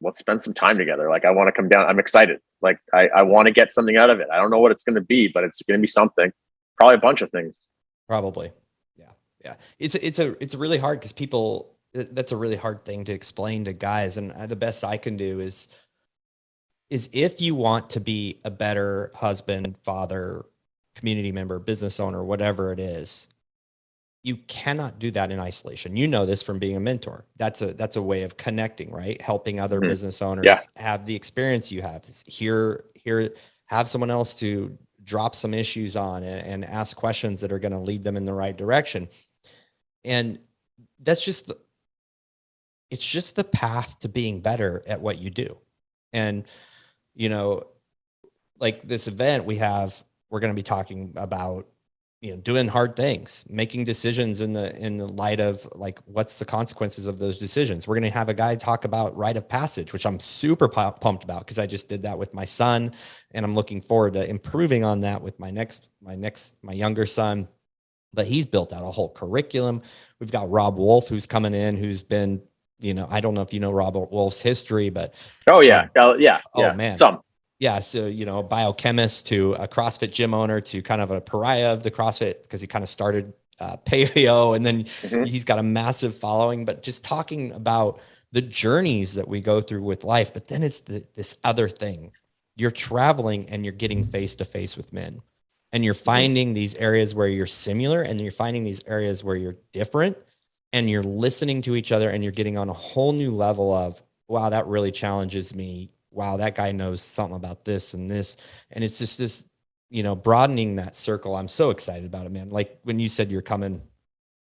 let's spend some time together. Like I want to come down. I'm excited. Like I want to get something out of it. I don't know what it's going to be, but it's going to be something, probably a bunch of things. Probably. Yeah. It's really hard because that's a really hard thing to explain to guys. And the best I can do is if you want to be a better husband, father, community member, business owner, whatever it is, you cannot do that in isolation. This from being a mentor. That's a way of connecting, right? Helping other business owners have the experience you have. Here, have someone else to drop some issues on and ask questions that are going to lead them in the right direction. And that's it's just the path to being better at what you do. And, like this event we're going to be talking about doing hard things, making decisions in the light of like, what's the consequences of those decisions. We're going to have a guy talk about rite of passage, which I'm super pumped about, because I just did that with my son, and I'm looking forward to improving on that with my younger son. But he's built out a whole curriculum. We've got Rob Wolf, who's coming in, who's been, I don't know if you know Rob Wolf's history, but oh yeah, man, some. Yeah. So, a biochemist to a CrossFit gym owner to kind of a pariah of the CrossFit, because he kind of started paleo, and then he's got a massive following. But just talking about the journeys that we go through with life. But then it's this other thing. You're traveling and you're getting face to face with men, and you're finding these areas where you're similar, and you're finding these areas where you're different, and you're listening to each other, and you're getting on a whole new level of, wow, that really challenges me. Wow, that guy knows something about this and this. And it's just this, broadening that circle. I'm so excited about it, man. Like when you said you're coming,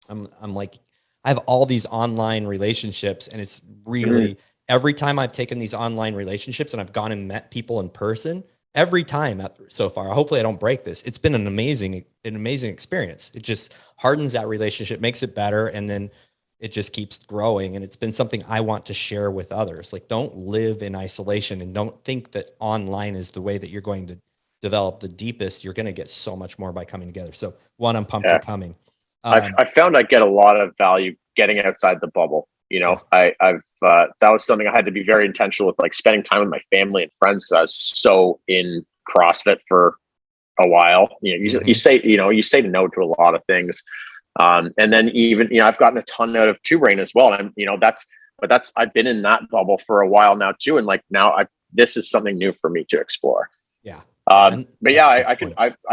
I'm like, I have all these online relationships, and it's really every time I've taken these online relationships and I've gone and met people in person, every time so far, hopefully I don't break this. It's been an amazing experience. It just hardens that relationship, makes it better. And then it just keeps growing. And it's been something I want to share with others. Like, don't live in isolation, and don't think that online is the way that you're going to develop the deepest. You're going to get so much more by coming together. So one, I'm pumped you're coming. I found I get a lot of value getting outside the bubble. I've that was something I had to be very intentional with, like spending time with my family and friends, because I was so in CrossFit for a while. You say no to a lot of things. And then even, I've gotten a ton out of Two Brain as well. And I've been in that bubble for a while now too. And like, now this is something new for me to explore. Yeah. But yeah, I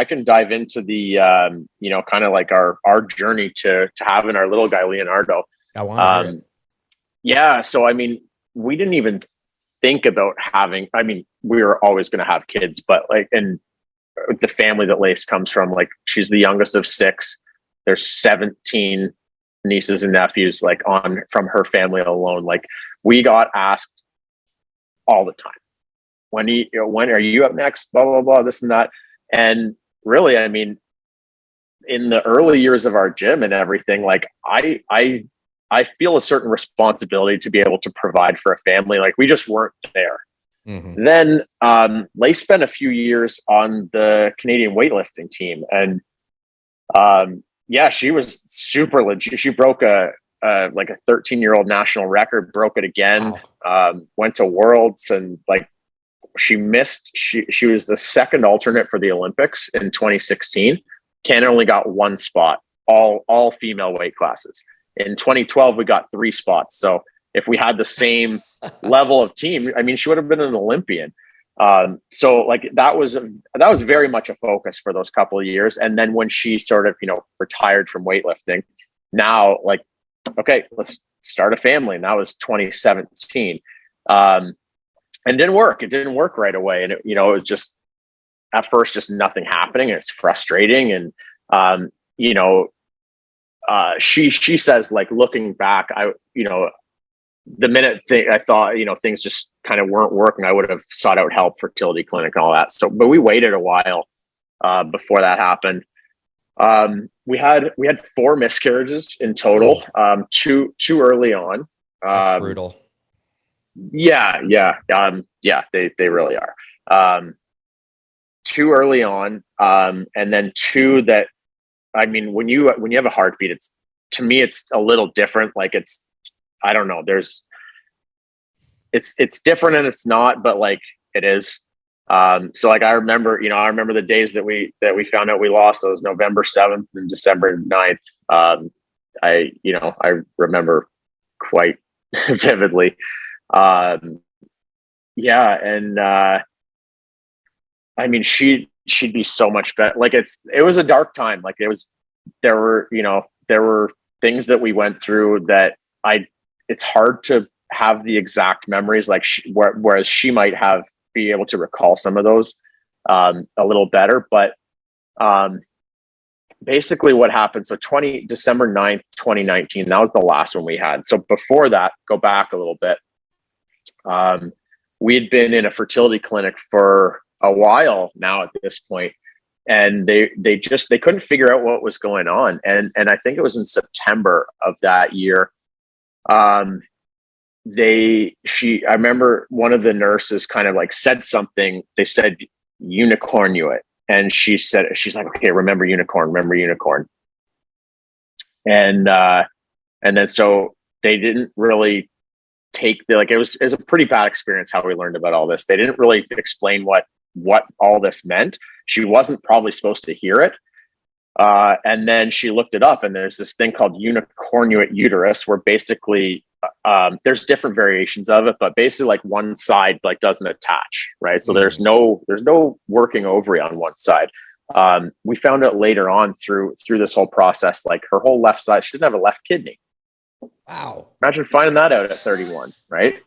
can dive into the, kind of like our journey to having our little guy, Leonardo. I want to hear it. Yeah. So, I mean, we didn't even think about having, we were always going to have kids, but like, and the family that Lace comes from, like, she's the youngest of 6. There's 17 nieces and nephews, like, from her family alone. Like, we got asked all the time, when are you up next? Blah, blah, blah, this and that. And really, in the early years of our gym and everything, like, I feel a certain responsibility to be able to provide for a family. Like, we just weren't there. Then Lace spent a few years on the Canadian weightlifting team, and yeah, she was super legit. She broke a 13-year-old national record, broke it again. Wow. Went to Worlds, and like, she was the second alternate for the Olympics in 2016. Canada only got 1 spot, all female weight classes. In 2012, we got 3 spots. So if we had the same level of team, she would have been an Olympian. So like, that was very much a focus for those couple of years. And then when she sort of, retired from weightlifting, now, like, okay, let's start a family. And that was 2017. And it didn't work. It didn't work right away. And it was just, at first, just nothing happening. It's frustrating. And, she says, like, looking back, the minute I thought, things just kind of weren't working, I would have sought out help, fertility clinic and all that. So, but we waited a while before that happened. We had 4 miscarriages in total, too early on. That's brutal. Yeah. They really are. Too early on. And then 2 that, when you have a heartbeat, to me, it's a little different. Like, I don't know. It's different and it's not, but like, it is. So like, I remember the days that we found out we lost, those November 7th and December 9th. I remember quite vividly. Yeah. And she'd be so much better. Like, it was a dark time. Like, there were things that we went through that it's hard to have the exact memories, like, whereas she might be able to recall some of those a little better. But basically what happened, so December 9th, 2019, that was the last one we had. So before that, go back a little bit, we had been in a fertility clinic for a while now at this point. and they couldn't figure out what was going on. And I think it was in September of that year. I remember one of the nurses kind of like said something. They said unicorn you it. And she's like, okay, remember unicorn. And then so they didn't really it was a pretty bad experience how we learned about all this. They didn't really explain what all this meant. She wasn't probably supposed to hear it. And then she looked it up, and there's this thing called unicornuate uterus, where basically there's different variations of it, but basically like one side like doesn't attach, right? So there's no working ovary on one side. We found out later on through this whole process, like her whole left side, she didn't have a left kidney. Wow. Imagine finding that out at 31, right?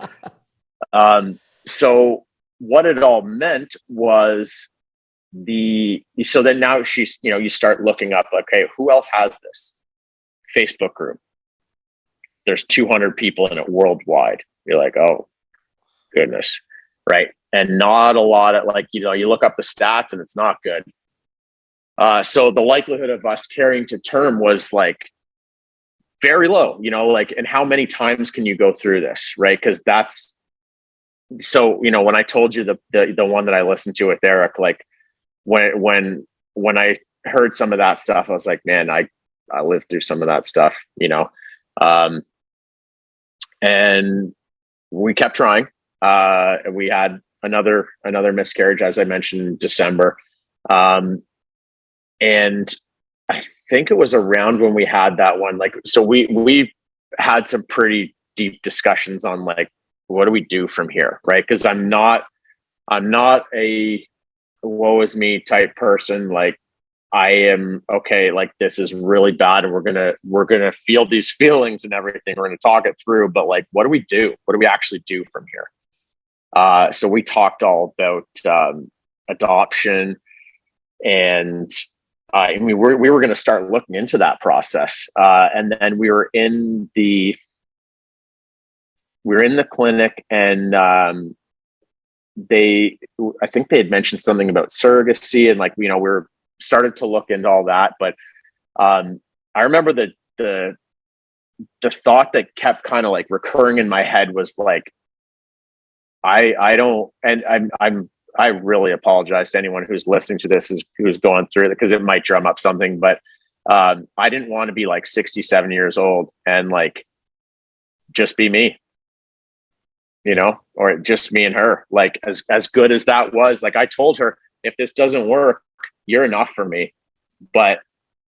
So what it all meant was so then now she's, you start looking up, okay, who else has this Facebook group? There's 200 people in it worldwide. You're like, oh goodness. Right. And not a lot of you look up the stats and it's not good. So the likelihood of us carrying to term was like very low, and how many times can you go through this? Right. Cause that's, so, when I told you the one that I listened to with Eric, like when I heard some of that stuff, I was like, man, I lived through some of that stuff, and we kept trying. We had another miscarriage, as I mentioned, in December. And I think it was around when we had that one, so we had some pretty deep discussions on what do we do from here? Right. Cause I'm not a woe is me type person. Like I am, okay, like this is really bad and we're going to feel these feelings and everything. We're going to talk it through, but what do we do? What do we actually do from here? So we talked all about adoption, and we were going to start looking into that process. And then we were in the clinic, and I think they had mentioned something about surrogacy, and we were started to look into all that. But I remember the thought that kept kind of recurring in my head was I don't, and I really apologize to anyone who's listening to this who's going through it, because it might drum up something, but I didn't want to be 67 years old and just be me, or just me and her. As good as that was, I told her, if this doesn't work, you're enough for me. But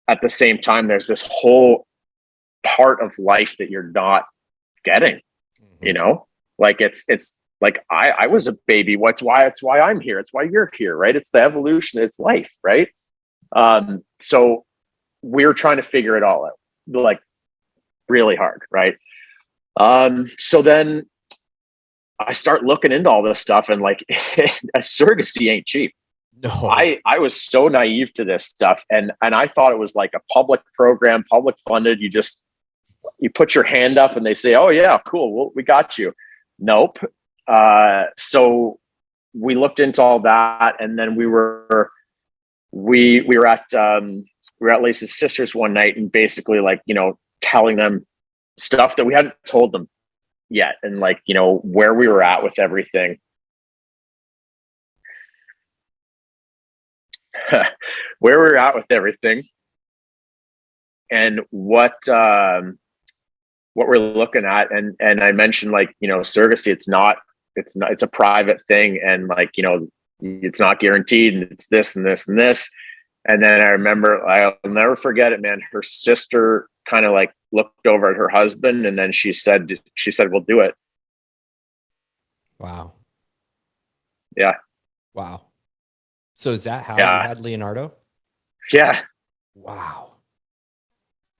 at the same time, there's this whole part of life that you're not getting, it's I was a baby. It's why I'm here. It's why you're here, right? It's the evolution. It's life, right? So we're trying to figure it all out, really hard, right? So then I start looking into all this stuff, and a surrogacy ain't cheap. No, I was so naive to this stuff, and I thought it was a public program, public funded. You put your hand up and they say, oh yeah, cool, we got you. Nope. So we looked into all that, and then we were at Lisa's sister's one night, and basically telling them stuff that we hadn't told them yet, and where we were at with everything. Where we were at with everything, and what we're looking at, and I mentioned surrogacy. It's a private thing, and it's not guaranteed, and it's this and this and this. And then I remember, I'll never forget it, man. Her sister kind of looked over at her husband, and then she said, we'll do it. Wow. Yeah. Wow. So is that how you had Leonardo? Yeah. Wow.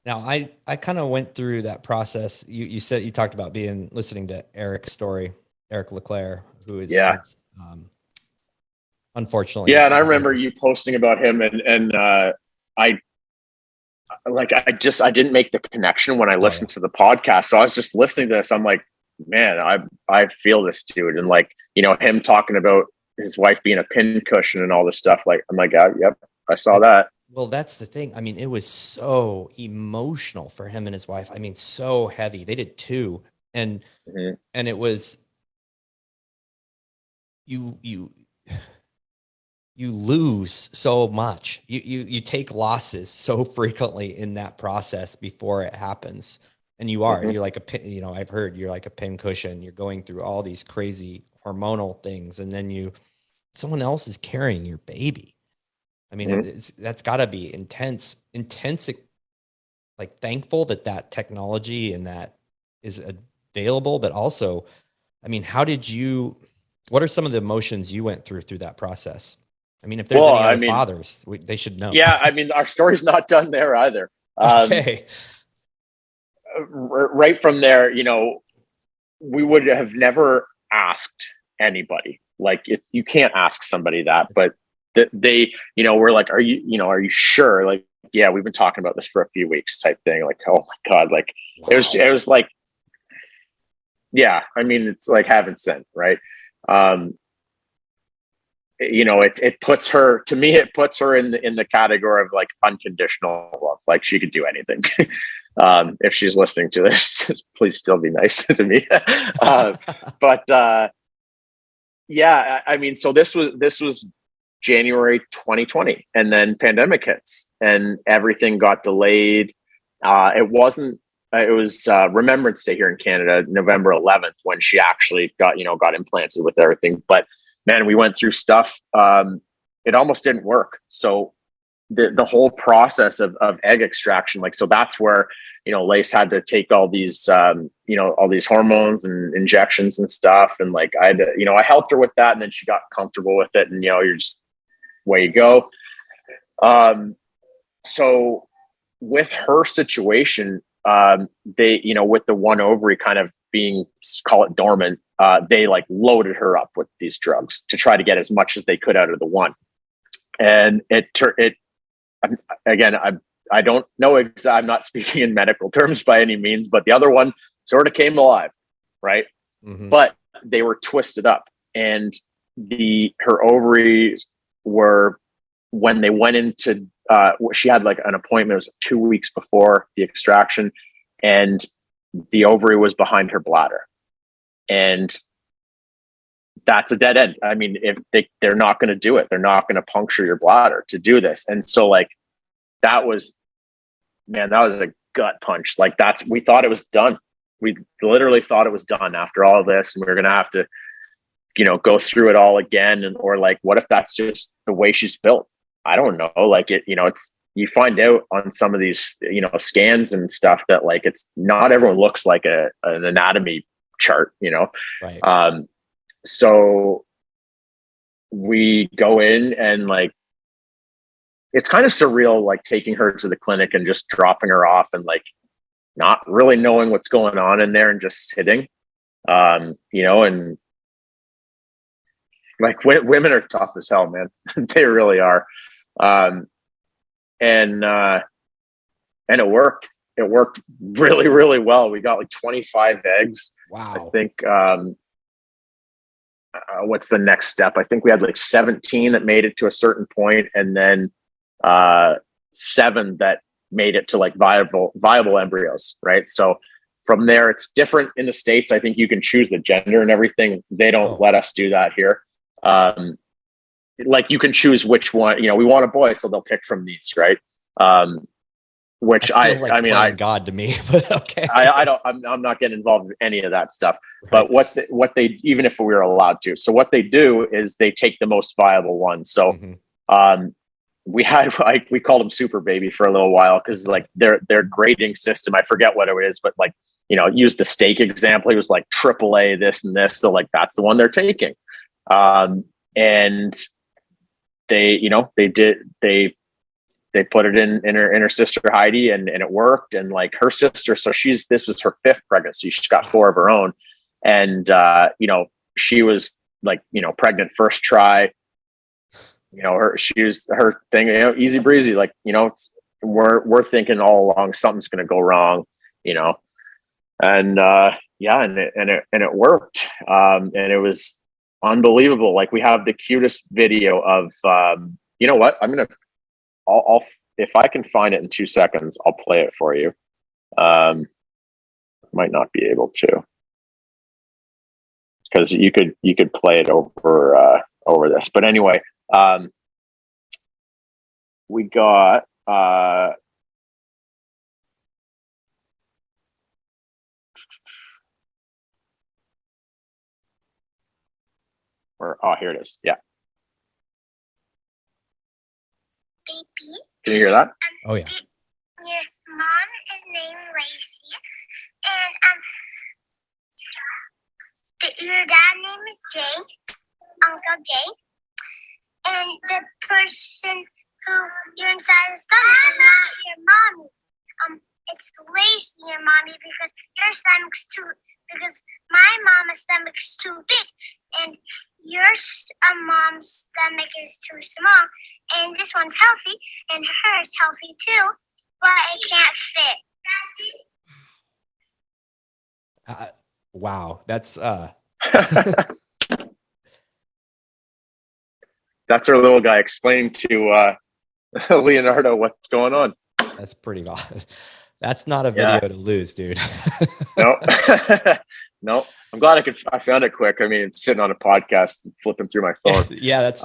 Now I kind of went through that process. You said, you talked about listening to Eric's story, Eric Leclerc, who is unfortunately. Yeah. And I remember you posting about him, and I didn't make the connection when I listened to the podcast. So I was just listening to this. I'm like, man, I feel this dude. And him talking about his wife being a pincushion and all this stuff. I'm like, yep, I saw that. Well, that's the thing. I mean, it was so emotional for him and his wife. I mean, so heavy. They did two, and it was you lose so much. You take losses so frequently in that process before it happens. And you're like a pin, you know, I've heard you're like a pin cushion. You're going through all these crazy hormonal things, and then someone else is carrying your baby. I mean, that's gotta be intense, like thankful that technology and that is available, but also, I mean, what are some of the emotions you went through that process? I mean, if there's any other fathers, they should know. Yeah. I mean, our story's not done there either. Okay. Right from there, you know, we would have never asked anybody. Like, you can't ask somebody that, but they, you know, we're like, are you sure? Like, yeah, we've been talking about this for a few weeks type thing. Like, oh my God. Like, wow. It was like, yeah, I mean, it's like heaven sent, right? You know, it puts her in the category of like unconditional love. Like, she could do anything. If she's listening to this, please still be nice to me. But yeah, I mean, so this was January 2020, and then pandemic hits and everything got delayed. It was Remembrance Day here in Canada, November 11th, when she actually got implanted with everything. But man, we went through stuff. It almost didn't work. So the whole process of egg extraction, like, so that's where, you know, Lace had to take all these, all these hormones and injections and stuff. And like, I helped her with that, and then she got comfortable with it, and, you know, you're just, way you go. So with her situation, they, you know, with the one ovary kind of being, call it dormant, they like loaded her up with these drugs to try to get as much as they could out of the one. And again, I don't know I'm not speaking in medical terms by any means, but the other one sort of came alive, right? But they were twisted up, and her ovaries were, when they went into, she had like an appointment, it was 2 weeks before the extraction, and the ovary was behind her bladder, and that's a dead end. I mean, if they're not going to do it, they're not going to puncture your bladder to do this. And so like, that was a gut punch. Like, we thought it was done. We literally thought it was done after all of this, and we were going to have to, you know, go through it all again. Or like, what if that's just the way she's built? I don't know. Like, it, you know, you find out on some of these, you know, scans and stuff that like, it's not everyone looks like an anatomy chart, you know? Right. So we go in, and like, it's kind of surreal, like taking her to the clinic and just dropping her off, and like not really knowing what's going on in there, and just sitting, you know, and like, women are tough as hell, man. They really are. And it worked. It worked really, really well. We got like 25 eggs. Wow. I think, what's the next step? I think we had like 17 that made it to a certain point, and then 7 that made it to like viable embryos, right? So from there, it's different in the States. I think you can choose the gender and everything. They don't let us do that here. Like, you can choose which one, you know, we want a boy, so they'll pick from these, right? Which I mean, God to me, but okay. I'm not getting involved in any of that stuff. Right. But what they, even if we were allowed to, so what they do is they take the most viable one. So, we had, like, we called them Super Baby for a little while, because like their grading system, I forget what it is, but like, you know, use the steak example. It was like AAA, this and this. So like, that's the one they're taking. And they, you know, they put it in her sister Heidi, and it worked. And like, her sister, so this was her 5th pregnancy. She's got 4 of her own. And, you know, she was like, you know, pregnant first try, you know, her thing, you know, easy breezy. Like, you know, we're thinking all along, something's going to go wrong, you know? And, yeah, and it worked. And it was unbelievable. Like, we have the cutest video of, you know what, I'm going to I'll if I can find it in 2 seconds, I'll play it for you. Might not be able to, because you could play it over this. But anyway, we got here it is. Yeah. Baby. Can you hear that? Oh yeah. Your mom is named Lacey, and your dad name is Jay, Uncle Jay, and the person who you're inside the stomach is not your mommy. It's Lacey, your mommy, because your stomach's because my mama's stomach's too big, and your mom's stomach is too small, and this one's healthy, and hers healthy too, but it can't fit. Wow, that's That's our little guy explaining to Leonardo what's going on. that's pretty awesome. That's not a video to lose, dude. No. No, I'm glad I found it quick. I mean, it's sitting on a podcast, flipping through my phone. Yeah, that's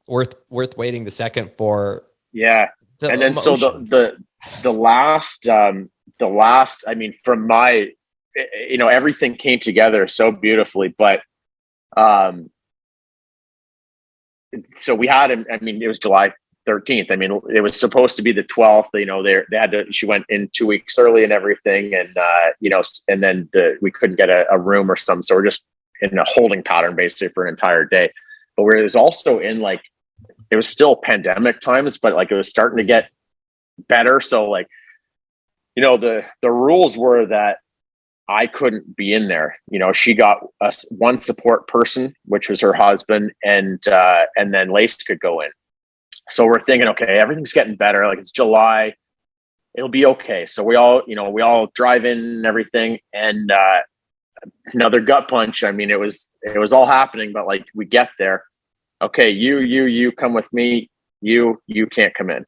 worth waiting the second for. Yeah, and then emotion. so the last, I mean, from my, everything came together so beautifully. But so we had him. I mean, it was July 13th. I mean, it was supposed to be the 12th. They had to. She went in 2 weeks early and everything, and and then we couldn't get a room or something, so we're just in a holding pattern basically for an entire day. But where it was also in it was still pandemic times, but it was starting to get better. So the rules were that I couldn't be in there. She got us one support person, which was her husband, and then Lace could go in. So we're thinking, okay, everything's getting better. It's July, it'll be okay. So we all drive in and everything, and another gut punch. I mean, it was all happening, but we get there. Okay, you come with me. You can't come in.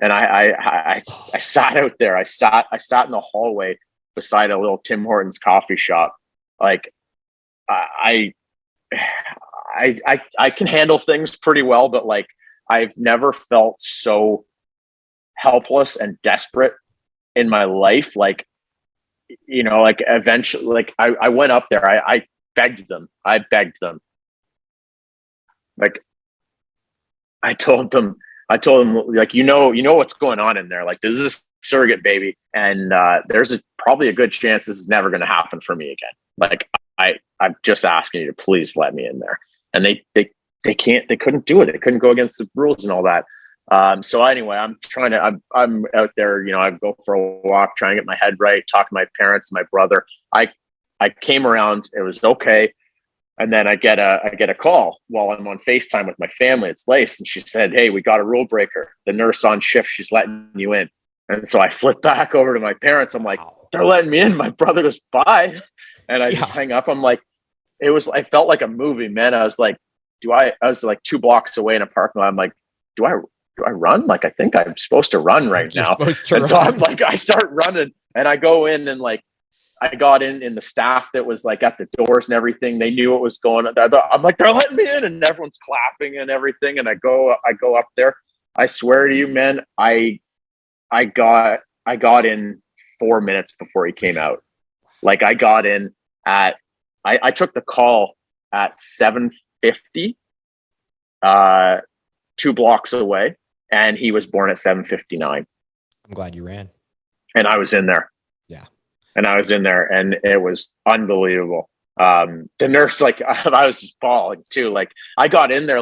And I sat out there. I sat in the hallway beside a little Tim Hortons coffee shop. I can handle things pretty well, but I've never felt so helpless and desperate in my life. Eventually, I went up there. I begged them. I told them, what's going on in there. This is a surrogate baby, and there's probably a good chance this is never going to happen for me again. I'm just asking you to please let me in there. And they couldn't do it. They couldn't go against the rules and all that. So anyway, I'm out there, I go for a walk, trying to get my head right, talk to my parents, my brother. I came around, it was okay. And then I get a call while I'm on FaceTime with my family. It's Lace. And she said, "Hey, we got a rule breaker. The nurse on shift, she's letting you in." And so I flip back over to my parents. I'm like, "They're letting me in." My brother goes, "Bye." And I just hang up. I'm like, I felt like a movie, man. I was like, I was 2 blocks away in a parking lot. I'm like, do I run? I think I'm supposed to run right now. So I'm I start running, and I go in, and I got in the staff that was at the doors and everything. They knew what was going on. I'm like, they're letting me in, and everyone's clapping and everything. And I go up there. I swear to you, man, I got in 4 minutes before he came out. I got in at, I took the call at 7:50, 2 blocks away, and he was born at 7:59. I'm glad you ran. And I was in there. Yeah. And I was in there, and it was unbelievable. The nurse, I was just bawling too. I got in there,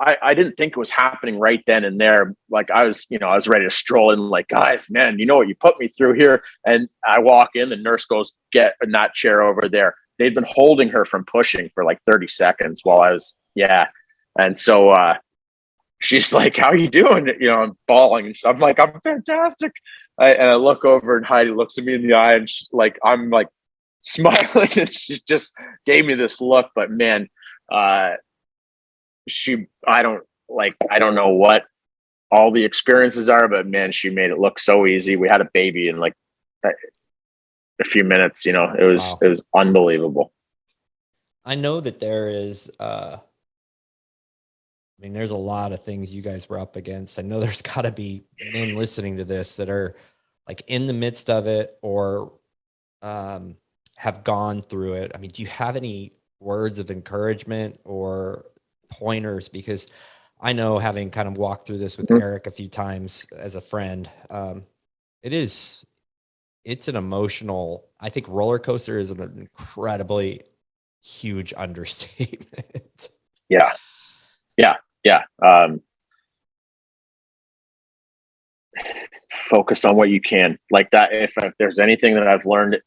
I didn't think it was happening right then and there. I was ready to stroll in, guys, man, you know what you put me through here. And I walk in, the nurse goes, "Get in that chair over there." They'd been holding her from pushing for 30 seconds while I was, And so she's like, "How are you doing?" I'm bawling. I'm like, "I'm fantastic." And I look over, and Heidi looks at me in the eye, and I'm smiling, and she just gave me this look. But man, I don't know what all the experiences are, but man, she made it look so easy. We had a baby in like a few minutes, you know. It was unbelievable. I know that there is, there's a lot of things you guys were up against. I know there's got to be men listening to this that are like in the midst of it or have gone through it. I mean, do you have any words of encouragement or pointers? Because I know, having kind of walked through this with Eric a few times as a friend, it's an emotional, I think roller coaster is an incredibly huge understatement. Yeah. Focus on what you can, like that. If there's anything that I've learned,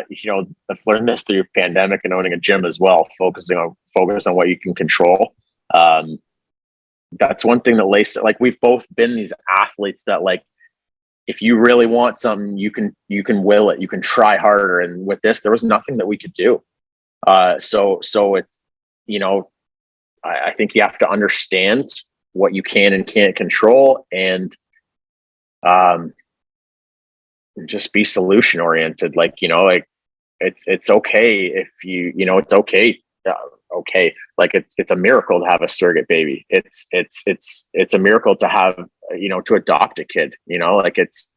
you know, I've learned this through pandemic and owning a gym as well, focus on what you can control. That's one thing that like we've both been these athletes that, like, if you really want something, you can will it, you can try harder. And with this, there was nothing that we could do. So it's, you know, I think you have to understand what you can and can't control, and just be solution oriented. Like, you know, like it's okay if you know, it's okay. Okay. Like it's a miracle to have a surrogate baby. It's a miracle to have, you know, to adopt a kid, you know, like it's,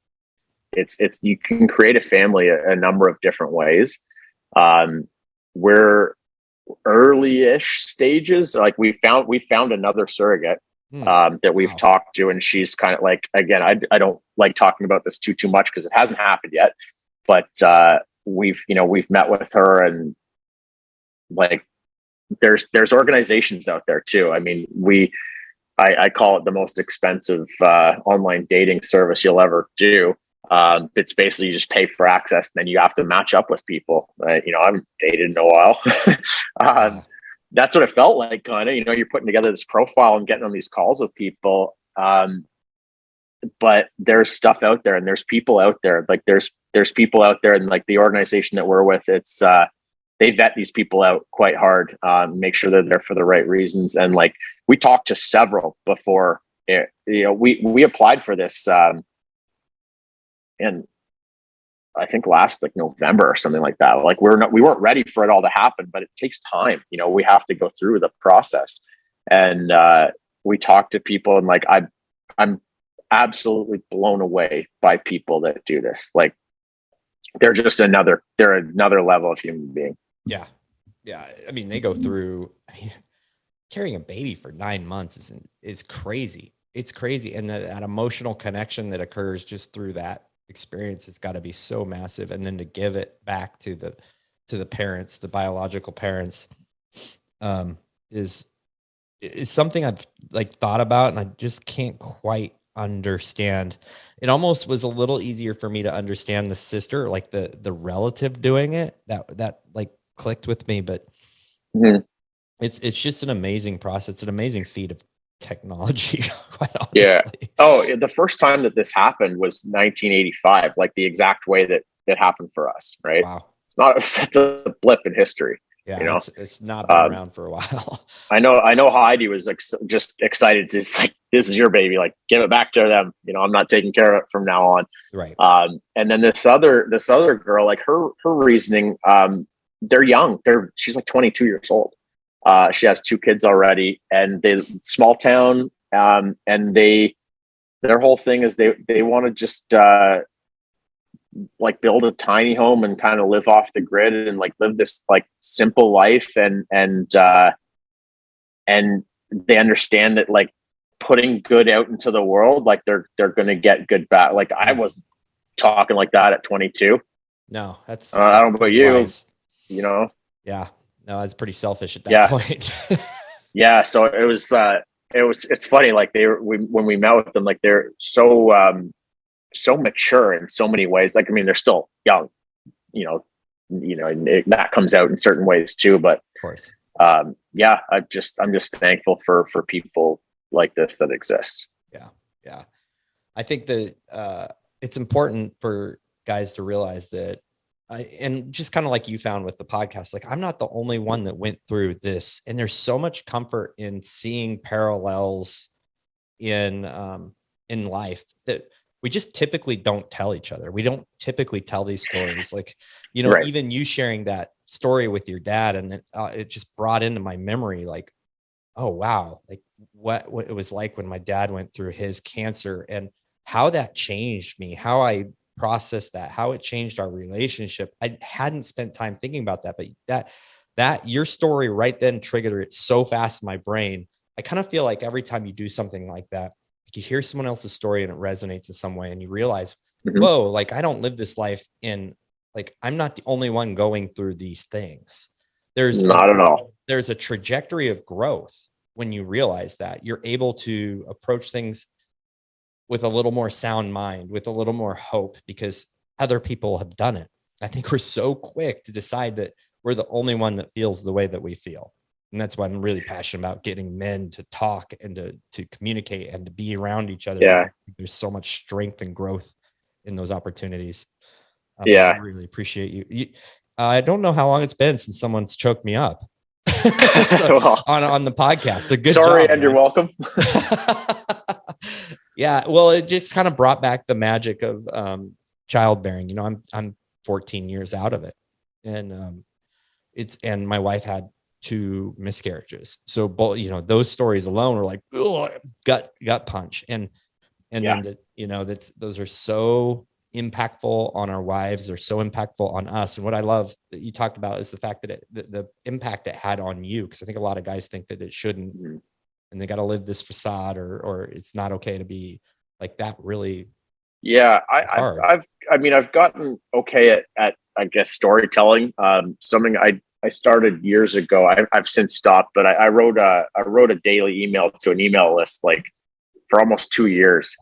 you can create a family a number of different ways. We're early-ish stages. Like we found another surrogate that we've talked to, and she's kind of like, again, I don't like talking about this too much because it hasn't happened yet, but we've met with her, and like there's organizations out there too. I mean, I call it the most expensive online dating service you'll ever do. It's basically you just pay for access, and then you have to match up with people. You know, I haven't dated in a while. That's what it felt like, kind of. You know, you're putting together this profile and getting on these calls with people. But there's stuff out there, and there's people out there. Like there's people out there, and like the organization that we're with, it's they vet these people out quite hard, make sure they're there for the right reasons. And like we talked to several before it, you know, we applied for this, and I think last like November or something like that. Like we weren't ready for it all to happen, but it takes time. You know, we have to go through the process, and we talk to people, and like I'm absolutely blown away by people that do this. Like they're just another level of human being. Yeah. I mean, they go through. Carrying a baby for 9 months is crazy. It's crazy, and that emotional connection that occurs just through that experience has got to be so massive. And then to give it back to the parents, the biological parents, is something I've like thought about, and I just can't quite understand. It almost was a little easier for me to understand the sister, like the relative doing it, that like clicked with me. But it's just an amazing process, an amazing feat of technology, quite honestly. Yeah. Oh, the first time that this happened was 1985, like the exact way that it happened for us, right? Wow. It's a blip in history. Yeah, you know, it's not been around for a while. I know Heidi was like just excited to like, this is your baby, like give it back to them. You know, I'm not taking care of it from now on. Right. And then this other girl, like her reasoning, they're young. She's like 22 years old. She has 2 kids already, and they small town. And their whole thing is they want to just like build a tiny home and kind of live off the grid and like live this like simple life. And they understand that like putting good out into the world, like they're going to get good back. Like I wasn't talking like that at 22. No, that's I don't know about you, wise. You know? Yeah. No, I was pretty selfish at that point. Yeah. So it's funny. Like when we met with them, like they're so mature in so many ways. Like, I mean, they're still young, you know, that comes out in certain ways too, but of course. Yeah, I'm just thankful for people like this that exist. Yeah. I think that it's important for guys to realize that, and just kind of like you found with the podcast, like I'm not the only one that went through this, and there's so much comfort in seeing parallels in in life that we just typically don't tell each other. We don't typically tell these stories. Like, you know, Right. even you sharing that story with your dad, and then it just brought into my memory, like, oh, wow, like what it was like when my dad went through his cancer, and how that changed me, how I processed that, how it changed our relationship. I hadn't spent time thinking about that, but that your story right then triggered it so fast in my brain. I kind of feel like every time you do something like that, you hear someone else's story and it resonates in some way, and you realize, whoa, like I don't live this life in, like, I'm not the only one going through these things. There's not at all. There's a trajectory of growth when you realize that you're able to approach things with a little more sound mind, with a little more hope, because other people have done it. I think we're so quick to decide that we're the only one that feels the way that we feel. And that's why I'm really passionate about getting men to talk and to communicate and to be around each other. Yeah. There's so much strength and growth in those opportunities. Yeah. I really appreciate you. I don't know how long it's been since someone's choked me up Well, on the podcast. So good sorry, job, and you're welcome. Yeah. Well, it just kind of brought back the magic of childbearing. You know, I'm 14 years out of it. And and my wife had 2 miscarriages. So both, you know, those stories alone were like, ugh, gut punch. And then, you know, those are so impactful on our wives. They're so impactful on us. And what I love that you talked about is the fact that the impact it had on you. Cause I think a lot of guys think that it shouldn't, and they got to live this facade, or it's not okay to be like that. Really. Yeah. I've gotten okay at I guess storytelling. Something I started years ago. I've since stopped, but I wrote a daily email to an email list, like for almost 2 years.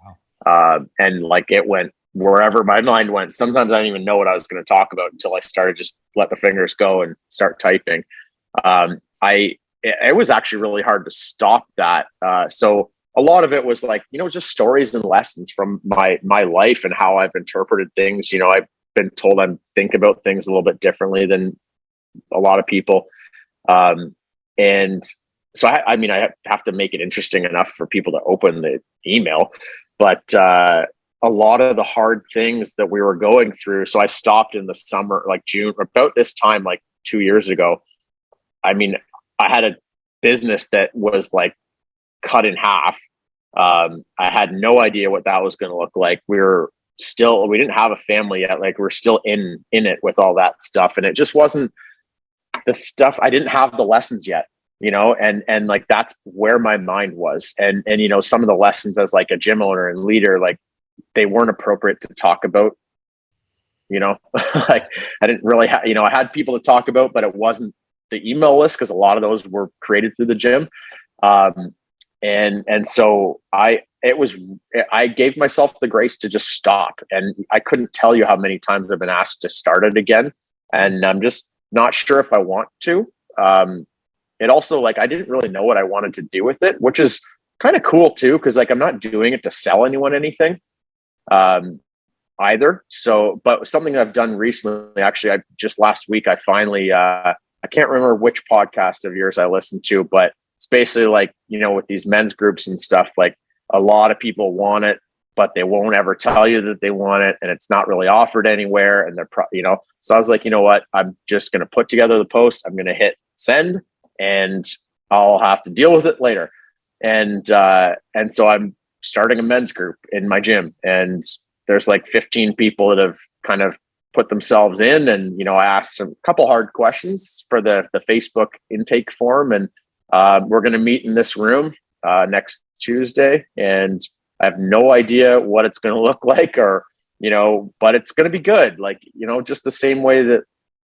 Wow. And like it went wherever my mind went. Sometimes I didn't even know what I was going to talk about until I started just let the fingers go and start typing. It was actually really hard to stop that. So a lot of it was like, you know, just stories and lessons from my life and how I've interpreted things. You know, I've been told I think about things a little bit differently than a lot of people. And so I mean, I have to make it interesting enough for people to open the email, but a lot of the hard things that we were going through. So I stopped in the summer, like June, about this time, like 2 years ago. I mean, I had a business that was like cut in half. I had no idea what that was going to look like. We didn't have a family yet. Like we're still in it with all that stuff. And it just wasn't the stuff. I didn't have the lessons yet, you know, and like, that's where my mind was. And, you know, some of the lessons as like a gym owner and leader, like they weren't appropriate to talk about, you know, like I didn't really have, you know, I had people to talk about, but it wasn't the email list, because a lot of those were created through the gym. And so I gave myself the grace to just stop. And I couldn't tell you how many times I've been asked to start it again. And I'm just not sure if I want to. It also, like, I didn't really know what I wanted to do with it, which is kind of cool too. Cause like, I'm not doing it to sell anyone anything, either. So, but something I've done recently, actually, just last week, I finally, I can't remember which podcast of yours I listened to, but it's basically like, you know, with these men's groups and stuff, like a lot of people want it, but they won't ever tell you that they want it. And it's not really offered anywhere. And they're, you know, so I was like, you know what, I'm just going to put together the post. I'm going to hit send and I'll have to deal with it later. And so I'm starting a men's group in my gym, and there's like 15 people that have kind of put themselves in. And, you know, I asked a couple hard questions for the Facebook intake form, and we're going to meet in this room next Tuesday, and I have no idea what it's going to look like, or, you know, but it's going to be good. Like, you know, just the same way that,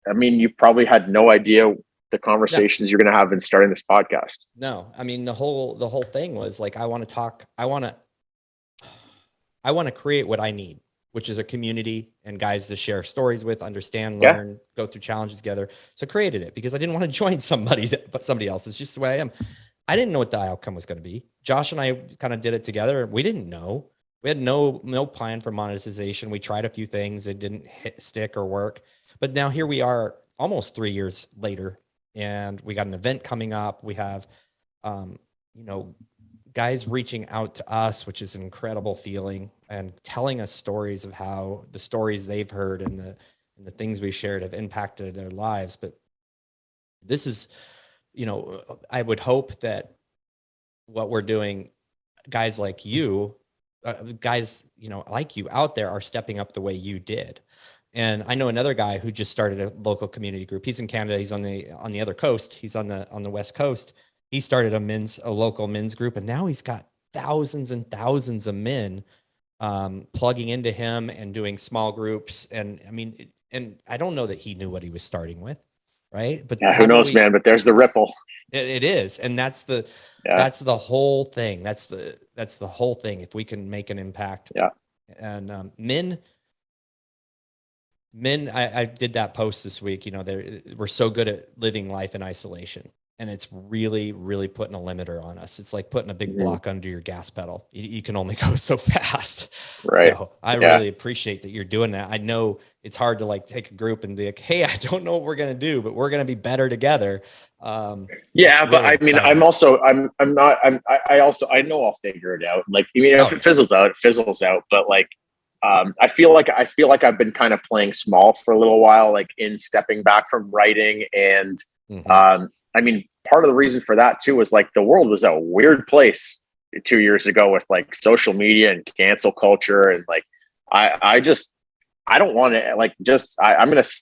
I mean, you probably had no idea the conversations you're going to have in starting this podcast. No, I mean, the whole thing was like, I want to create what I need, which is a community and guys to share stories with, understand, learn, go through challenges together. So I created it because I didn't want to join somebody else. It's just the way I am. I didn't know what the outcome was going to be. Josh and I kind of did it together. We didn't know. We had no plan for monetization. We tried a few things. It didn't stick or work. But now here we are almost 3 years later, and we got an event coming up. We have, you know, guys reaching out to us, which is an incredible feeling, and telling us stories of how the stories they've heard and the things we shared have impacted their lives. But this is, I would hope that what we're doing, guys like you, like you out there are stepping up the way you did. And I know another guy who just started a local community group. He's in Canada. He's on the other coast. He's on the West Coast. He started a local men's group, and now he's got thousands and thousands of men plugging into him and doing small groups. And I mean, and I don't know that he knew what he was starting with, right? But yeah, who knows, man? But there's the ripple. It is, and that's the whole thing. That's the whole thing. If we can make an impact, and men, I did that post this week. We're so good at living life in isolation, and it's really, really putting a limiter on us. It's like putting a big block under your gas pedal. You can only go so fast. Right. So I really appreciate that you're doing that. I know it's hard to like take a group and be like, hey, I don't know what we're going to do, but we're going to be better together. But I mean, exciting. I know I'll figure it out. Like, if it fizzles out, it fizzles out. But like, I feel like I've been kind of playing small for a little while, like in stepping back from writing. And, I mean, part of the reason for that too was like the world was a weird place 2 years ago with like social media and cancel culture. And like, I don't want to I'm going to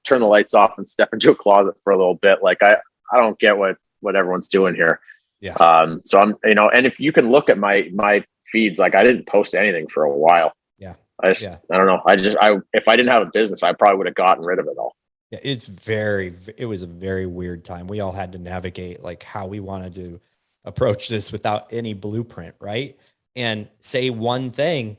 turn the lights off and step into a closet for a little bit. Like, I don't get what everyone's doing here. Yeah. So I'm, and if you can look at my feeds, like I didn't post anything for a while. Yeah. I don't know. If I didn't have a business, I probably would have gotten rid of it all. Yeah. It was a very weird time. We all had to navigate like how we wanted to approach this without any blueprint. Right. And say one thing,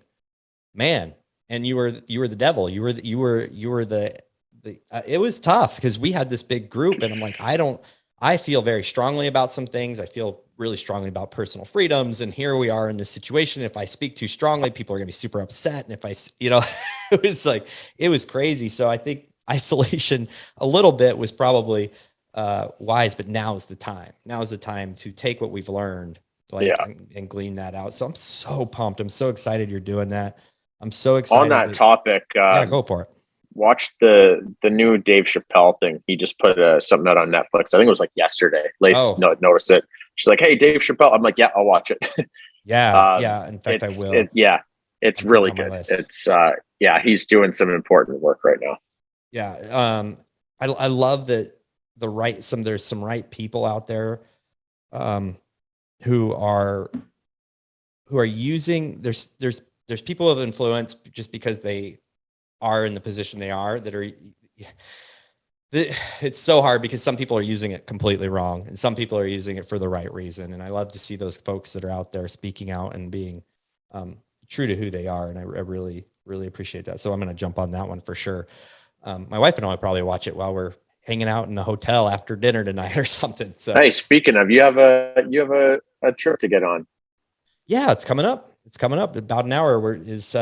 man. And you were the devil. You were the it was tough because we had this big group, and I'm like, I feel very strongly about some things. I feel really strongly about personal freedoms. And here we are in this situation. If I speak too strongly, people are going to be super upset. And if it was crazy. So I think isolation a little bit was probably wise, but now is the time. Now is the time to take what we've learned and glean that out. So I'm so pumped. I'm so excited you're doing that. I'm so excited. On that topic, go for it. Watch the new Dave Chappelle thing. He just put something out on Netflix. I think it was like yesterday. Lace noticed it. She's like, "Hey, Dave Chappelle." I'm like, "Yeah, I'll watch it." Yeah. In fact, I will. It's really good. It's he's doing some important work right now. Yeah. I love that there's some right people out there who are using there's people of influence just because they are in the position they are it's so hard because some people are using it completely wrong and some people are using it for the right reason. And I love to see those folks that are out there speaking out and being true to who they are. And I really, really appreciate that. So I'm going to jump on that one for sure. My wife and I will probably watch it while we're hanging out in a hotel after dinner tonight or something. So, hey, speaking of, you have a trip to get on. Yeah, it's coming up. About an hour is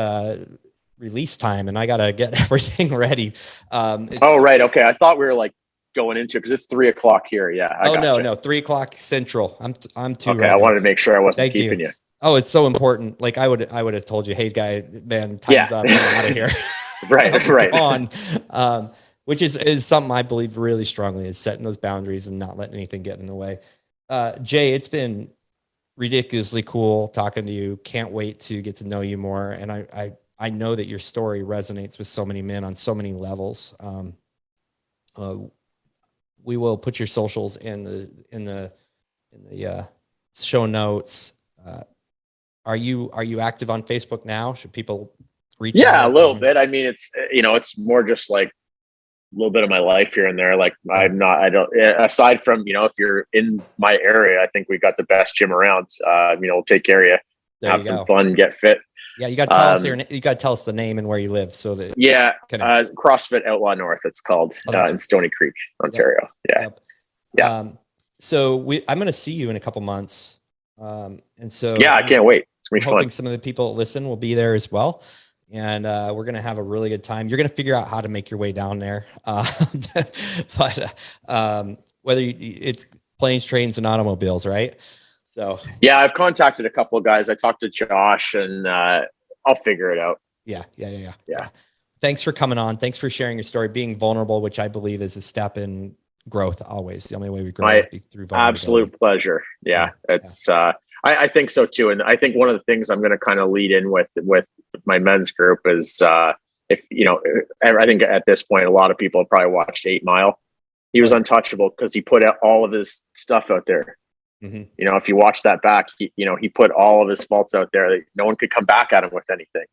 release time, and I got to get everything ready. Right. Okay. I thought we were like going into it because it's 3:00 here. Yeah. No, 3:00 Central. I'm too. Okay. I wanted to make sure I wasn't keeping you. Oh, it's so important. Like I would have told you, hey guy, man, time's up. I'm out of here. right. On, which is something I believe really strongly is setting those boundaries and not letting anything get in the way. Jay, it's been ridiculously cool talking to you. Can't wait to get to know you more. And I know that your story resonates with so many men on so many levels. We will put your socials in the show notes. Are you active on Facebook now? Should people reach out? Yeah, a little bit. I mean, it's more just like a little bit of my life here and there. Like aside from, if you're in my area, I think we got the best gym around. We'll take care of you, have some fun, get fit. Yeah. You got to tell us the name and where you live so that CrossFit Outlaw North. It's called in Stony Creek, Ontario. Yep. Yeah. So I'm going to see you in a couple months. And so I can't wait. It's going to be hoping fun. some of the people that listen will be there as well. And we're going to have a really good time. You're going to figure out how to make your way down there. But whether it's planes, trains, and automobiles, right? So yeah, I've contacted a couple of guys. I talked to Josh, and I'll figure it out. Yeah. Yeah. Thanks for coming on. Thanks for sharing your story, being vulnerable, which I believe is a step in growth. Always the only way we grow is through vulnerability. Absolute pleasure. Yeah. It's I think so too. And I think one of the things I'm going to kind of lead in with my men's group is if I think at this point a lot of people have probably watched 8 Mile. He was untouchable because he put out all of his stuff out there. Mm-hmm. If you watch that back, he put all of his faults out there that no one could come back at him with anything.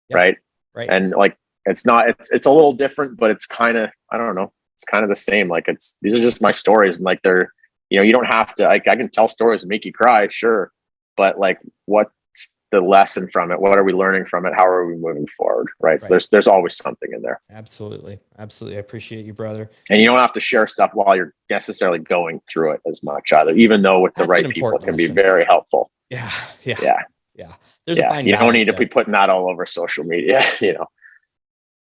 Yeah. Right. And like, it's a little different, but it's kind of, I don't know. It's kind of the same. Like these are just my stories, and like they're, you don't have to, I can tell stories and make you cry. Sure. But like, what's the lesson from it? What are we learning from it? How are we moving forward? Right. So there's always something in there. Absolutely. I appreciate you, brother. And you don't have to share stuff while you're necessarily going through it as much either, even though with the right people, it can be very helpful. Yeah. There's a fine balance. You don't need to be putting that all over social media,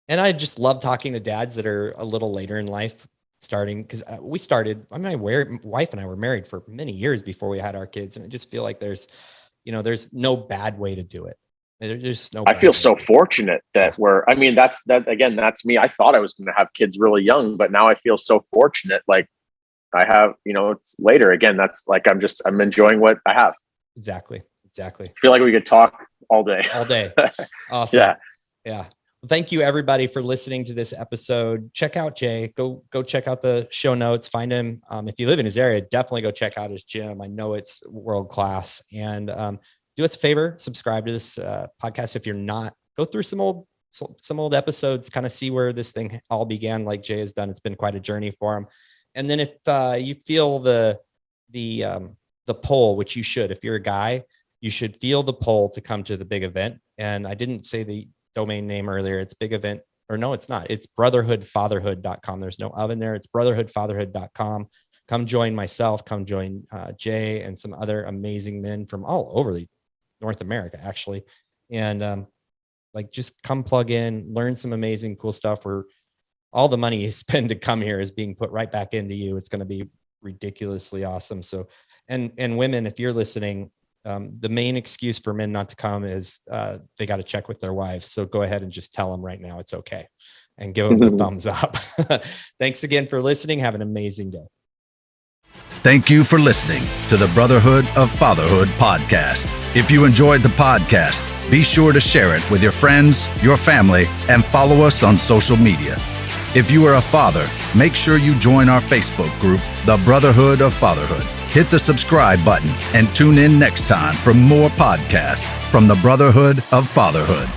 And I just love talking to dads that are a little later in life, starting, because my wife and I were married for many years before we had our kids. And I just feel like there's no bad way to do it. There's just no. I feel so fortunate that that's me. I thought I was going to have kids really young, but now I feel so fortunate. Like I have, it's later again. That's like, I'm enjoying what I have. Exactly. I feel like we could talk all day. Awesome. Yeah. Well, thank you everybody for listening to this episode. Check out Jay. Go check out the show notes. Find him. If you live in his area, definitely go check out his gym. I know it's world-class. And do us a favor, subscribe to this podcast. If you're not, go through some old episodes, kind of see where this thing all began, like Jay has done. It's been quite a journey for him. And then if you feel the pull, which you should, if you're a guy, you should feel the pull to come to the big event. And I didn't say the domain name earlier. It's big event, or no, it's not. It's brotherhoodfatherhood.com. There's no oven there. It's brotherhoodfatherhood.com. Come join myself. Come join Jay and some other amazing men from all over North America, actually. And just come plug in, learn some amazing, cool stuff where all the money you spend to come here is being put right back into you. It's going to be ridiculously awesome. So, and women, if you're listening, the main excuse for men not to come is they got to check with their wives. So go ahead and just tell them right now it's okay, and give them the thumbs up. Thanks again for listening. Have an amazing day. Thank you for listening to the Brotherhood of Fatherhood podcast. If you enjoyed the podcast, be sure to share it with your friends, your family, and follow us on social media. If you are a father, make sure you join our Facebook group, the Brotherhood of Fatherhood. Hit the subscribe button and tune in next time for more podcasts from the Brotherhood of Fatherhood.